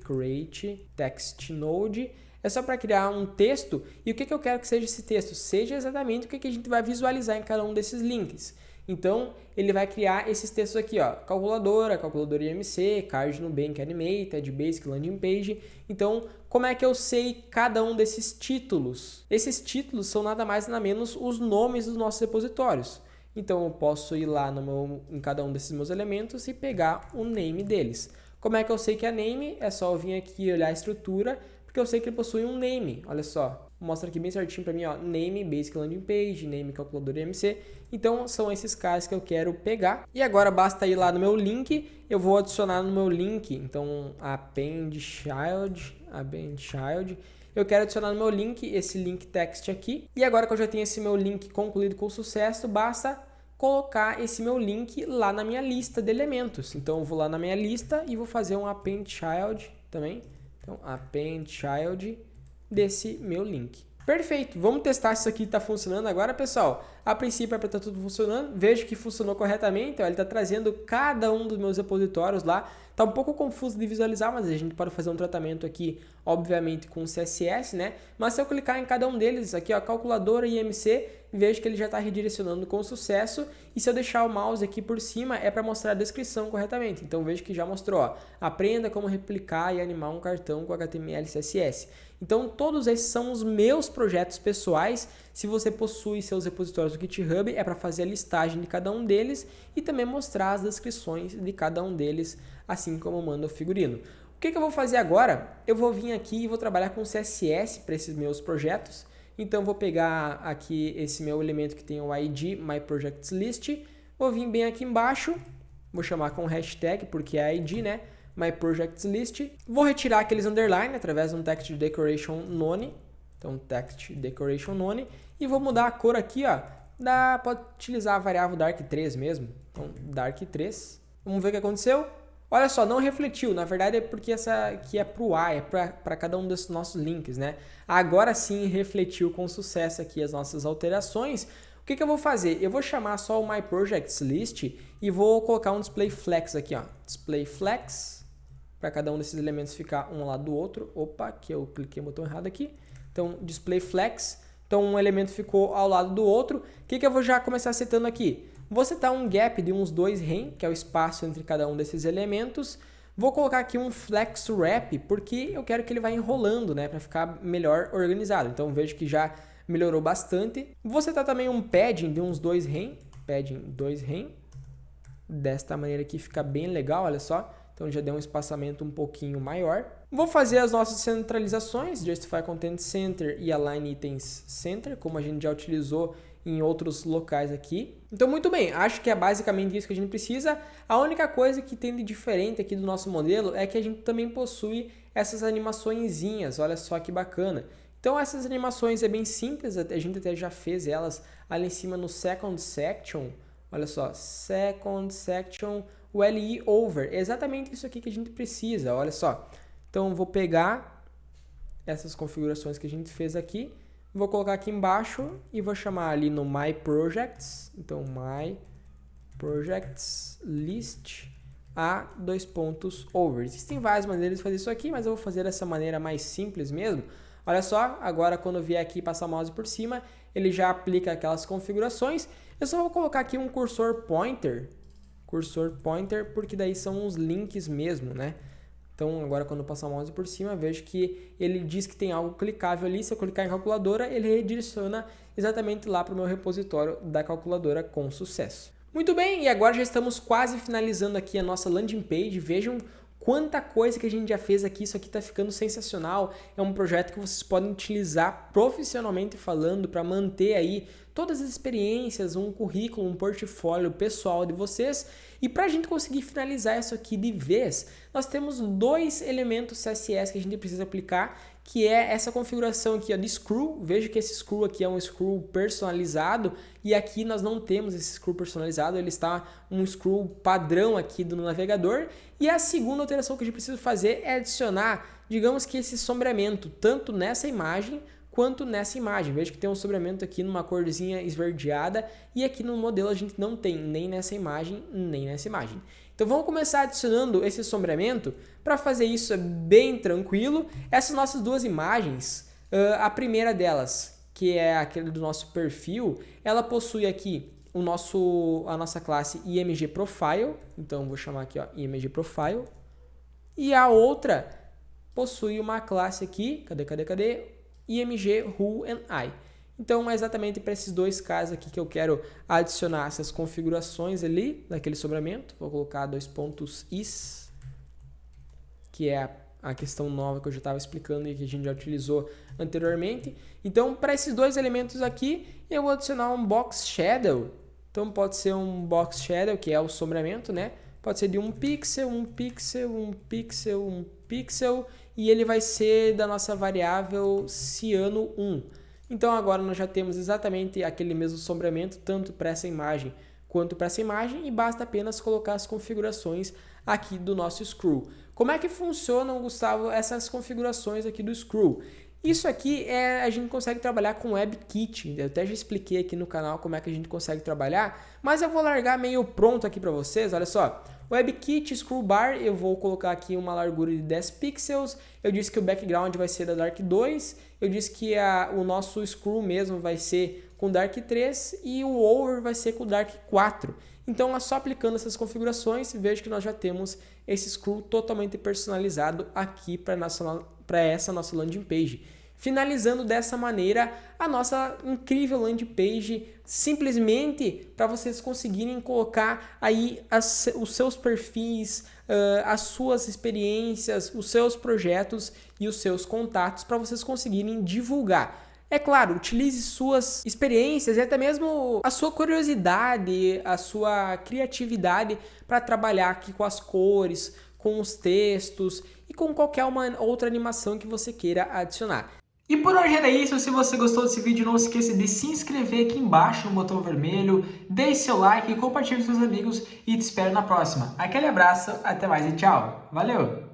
create text node. É só para criar um texto, e o que eu quero que seja esse texto? Seja exatamente o que a gente vai visualizar em cada um desses links. Então, ele vai criar esses textos aqui, ó, calculadora IMC, Card Nubank Animated, Basic Landing Page. Então, como é que eu sei cada um desses títulos? Esses títulos são nada mais nada menos os nomes dos nossos repositórios. Então, eu posso ir lá em cada um desses meus elementos e pegar o name deles. Como é que eu sei que é name? É só eu vir aqui e olhar a estrutura, porque eu sei que ele possui um name. Olha só, mostra aqui bem certinho para mim, ó, name, basic landing page, name, calculadora IMC. Então, são esses caras que eu quero pegar. E agora basta ir lá no meu link, eu vou adicionar no meu link, então, append child, eu quero adicionar no meu link esse link text aqui. E agora que eu já tenho esse meu link concluído com sucesso, basta colocar esse meu link lá na minha lista de elementos. Então, eu vou lá na minha lista e vou fazer um append child também. Então, append child desse meu link. Perfeito, vamos testar se isso aqui está funcionando agora, pessoal. A princípio é para estar tudo funcionando, vejo que funcionou corretamente, ó, ele está trazendo cada um dos meus repositórios lá. Está um pouco confuso de visualizar, mas a gente pode fazer um tratamento aqui, obviamente com CSS, né? Mas se eu clicar em cada um deles, aqui ó, calculadora IMC, vejo que ele já está redirecionando com sucesso. E se eu deixar o mouse aqui por cima, é para mostrar a descrição corretamente. Então vejo que já mostrou, ó, aprenda como replicar e animar um cartão com HTML e CSS. Então todos esses são os meus projetos pessoais. Se você possui seus repositórios do GitHub, é para fazer a listagem de cada um deles e também mostrar as descrições de cada um deles, assim como manda o figurino. O que eu vou fazer agora? Eu vou vir aqui e vou trabalhar com CSS para esses meus projetos. Então, vou pegar aqui esse meu elemento que tem o ID, MyProjectsList. Vou vir bem aqui embaixo, vou chamar com hashtag, porque é ID, né? MyProjectsList. Vou retirar aqueles underline através de um text decoration none. Então, text decoration none. E vou mudar a cor aqui, ó. Pode utilizar a variável dark3 mesmo. Então, dark3. Vamos ver o que aconteceu. Olha só, não refletiu, na verdade é porque essa aqui é para o A, é para cada um desses nossos links, né? Agora sim refletiu com sucesso aqui as nossas alterações. O que eu vou fazer? Eu vou chamar só o MyProjectsList e vou colocar um displayFlex aqui, ó. displayFlex, para cada um desses elementos ficar um ao lado do outro. Opa, que eu cliquei no botão errado aqui. Então, displayFlex, então um elemento ficou ao lado do outro. O que eu vou já começar setando aqui? Vou setar um gap de uns 2 rem, que é o espaço entre cada um desses elementos. Vou colocar aqui um flex wrap, porque eu quero que ele vá enrolando, né, para ficar melhor organizado. Então vejo que já melhorou bastante. Vou setar também um padding de uns 2 rem, padding 2 rem. Desta maneira aqui fica bem legal, olha só. Então já deu um espaçamento um pouquinho maior. Vou fazer as nossas centralizações, Justify Content Center e Align Items Center, como a gente já utilizou em outros locais aqui. Então, muito bem, acho que é basicamente isso que a gente precisa. A única coisa que tem de diferente aqui do nosso modelo é que a gente também possui essas animaçõezinhas, olha só que bacana. Então, essas animações é bem simples, a gente até já fez elas ali em cima no Second Section. Olha só, Second Section, o LI Over, é exatamente isso aqui que a gente precisa, olha só. Então, vou pegar essas configurações que a gente fez aqui, vou colocar aqui embaixo e vou chamar ali no My Projects, então My Projects List a over. Existem várias maneiras de fazer isso aqui, mas eu vou fazer dessa maneira mais simples mesmo. Olha só, agora quando eu vier aqui e passar o mouse por cima, ele já aplica aquelas configurações. Eu só vou colocar aqui um cursor pointer, porque daí são os links mesmo, né? Então, agora quando eu passar o mouse por cima, vejo que ele diz que tem algo clicável ali. Se eu clicar em calculadora, ele redireciona exatamente lá para o meu repositório da calculadora com sucesso. Muito bem, e agora já estamos quase finalizando aqui a nossa landing page. Vejam quanta coisa que a gente já fez aqui, isso aqui está ficando sensacional. É um projeto que vocês podem utilizar profissionalmente falando para manter aí todas as experiências, um currículo, um portfólio pessoal de vocês. E para a gente conseguir finalizar isso aqui de vez, nós temos 2 elementos CSS que a gente precisa aplicar, que é essa configuração aqui ó, de screw. Veja que esse screw aqui é um screw personalizado e aqui nós não temos esse screw personalizado, ele está um screw padrão aqui do navegador. E a segunda alteração que a gente precisa fazer é adicionar, digamos que esse sombreamento, tanto nessa imagem quanto nessa imagem. Veja que tem um sombreamento aqui numa corzinha esverdeada e aqui no modelo a gente não tem nem nessa imagem, nem nessa imagem. Então vamos começar adicionando esse sombreamento. Para fazer isso é bem tranquilo. Essas nossas duas imagens, a primeira delas, que é aquele do nosso perfil, ela possui aqui a nossa classe IMG Profile. Então vou chamar aqui, ó, IMG Profile. E a outra possui uma classe aqui, cadê? IMG Who and I. Então é exatamente para esses dois casos aqui que eu quero adicionar essas configurações ali daquele sombreamento. Vou colocar dois pontos is, que é a questão nova que eu já estava explicando e que a gente já utilizou anteriormente. Então para esses dois elementos aqui eu vou adicionar um box shadow. Então pode ser um box shadow, que é o sombreamento, né? Pode ser de um pixel, um pixel, um pixel, um pixel, e ele vai ser da nossa variável ciano1. Então agora nós já temos exatamente aquele mesmo sombreamento, tanto para essa imagem quanto para essa imagem, e basta apenas colocar as configurações aqui do nosso screw. Como é que funcionam, Gustavo, essas configurações aqui do screw? Isso aqui a gente consegue trabalhar com WebKit. Eu até já expliquei aqui no canal como é que a gente consegue trabalhar, mas eu vou largar meio pronto aqui para vocês. Olha só, WebKit Screw Bar, eu vou colocar aqui uma largura de 10 pixels. Eu disse que o background vai ser da Dark 2. Eu disse que o nosso screw mesmo vai ser com Dark 3 e o over vai ser com Dark 4. Então é só aplicando essas configurações e vejo que nós já temos esse screw totalmente personalizado aqui para essa nossa landing page. Finalizando dessa maneira a nossa incrível landing page, simplesmente para vocês conseguirem colocar aí os seus perfis, as suas experiências, os seus projetos e os seus contatos para vocês conseguirem divulgar. É claro, utilize suas experiências e até mesmo a sua curiosidade, a sua criatividade para trabalhar aqui com as cores, com os textos e com qualquer outra animação que você queira adicionar. E por hoje era isso. Se você gostou desse vídeo, não esqueça de se inscrever aqui embaixo no botão vermelho, deixe seu like, compartilhe com seus amigos e te espero na próxima. Aquele abraço, até mais e tchau. Valeu!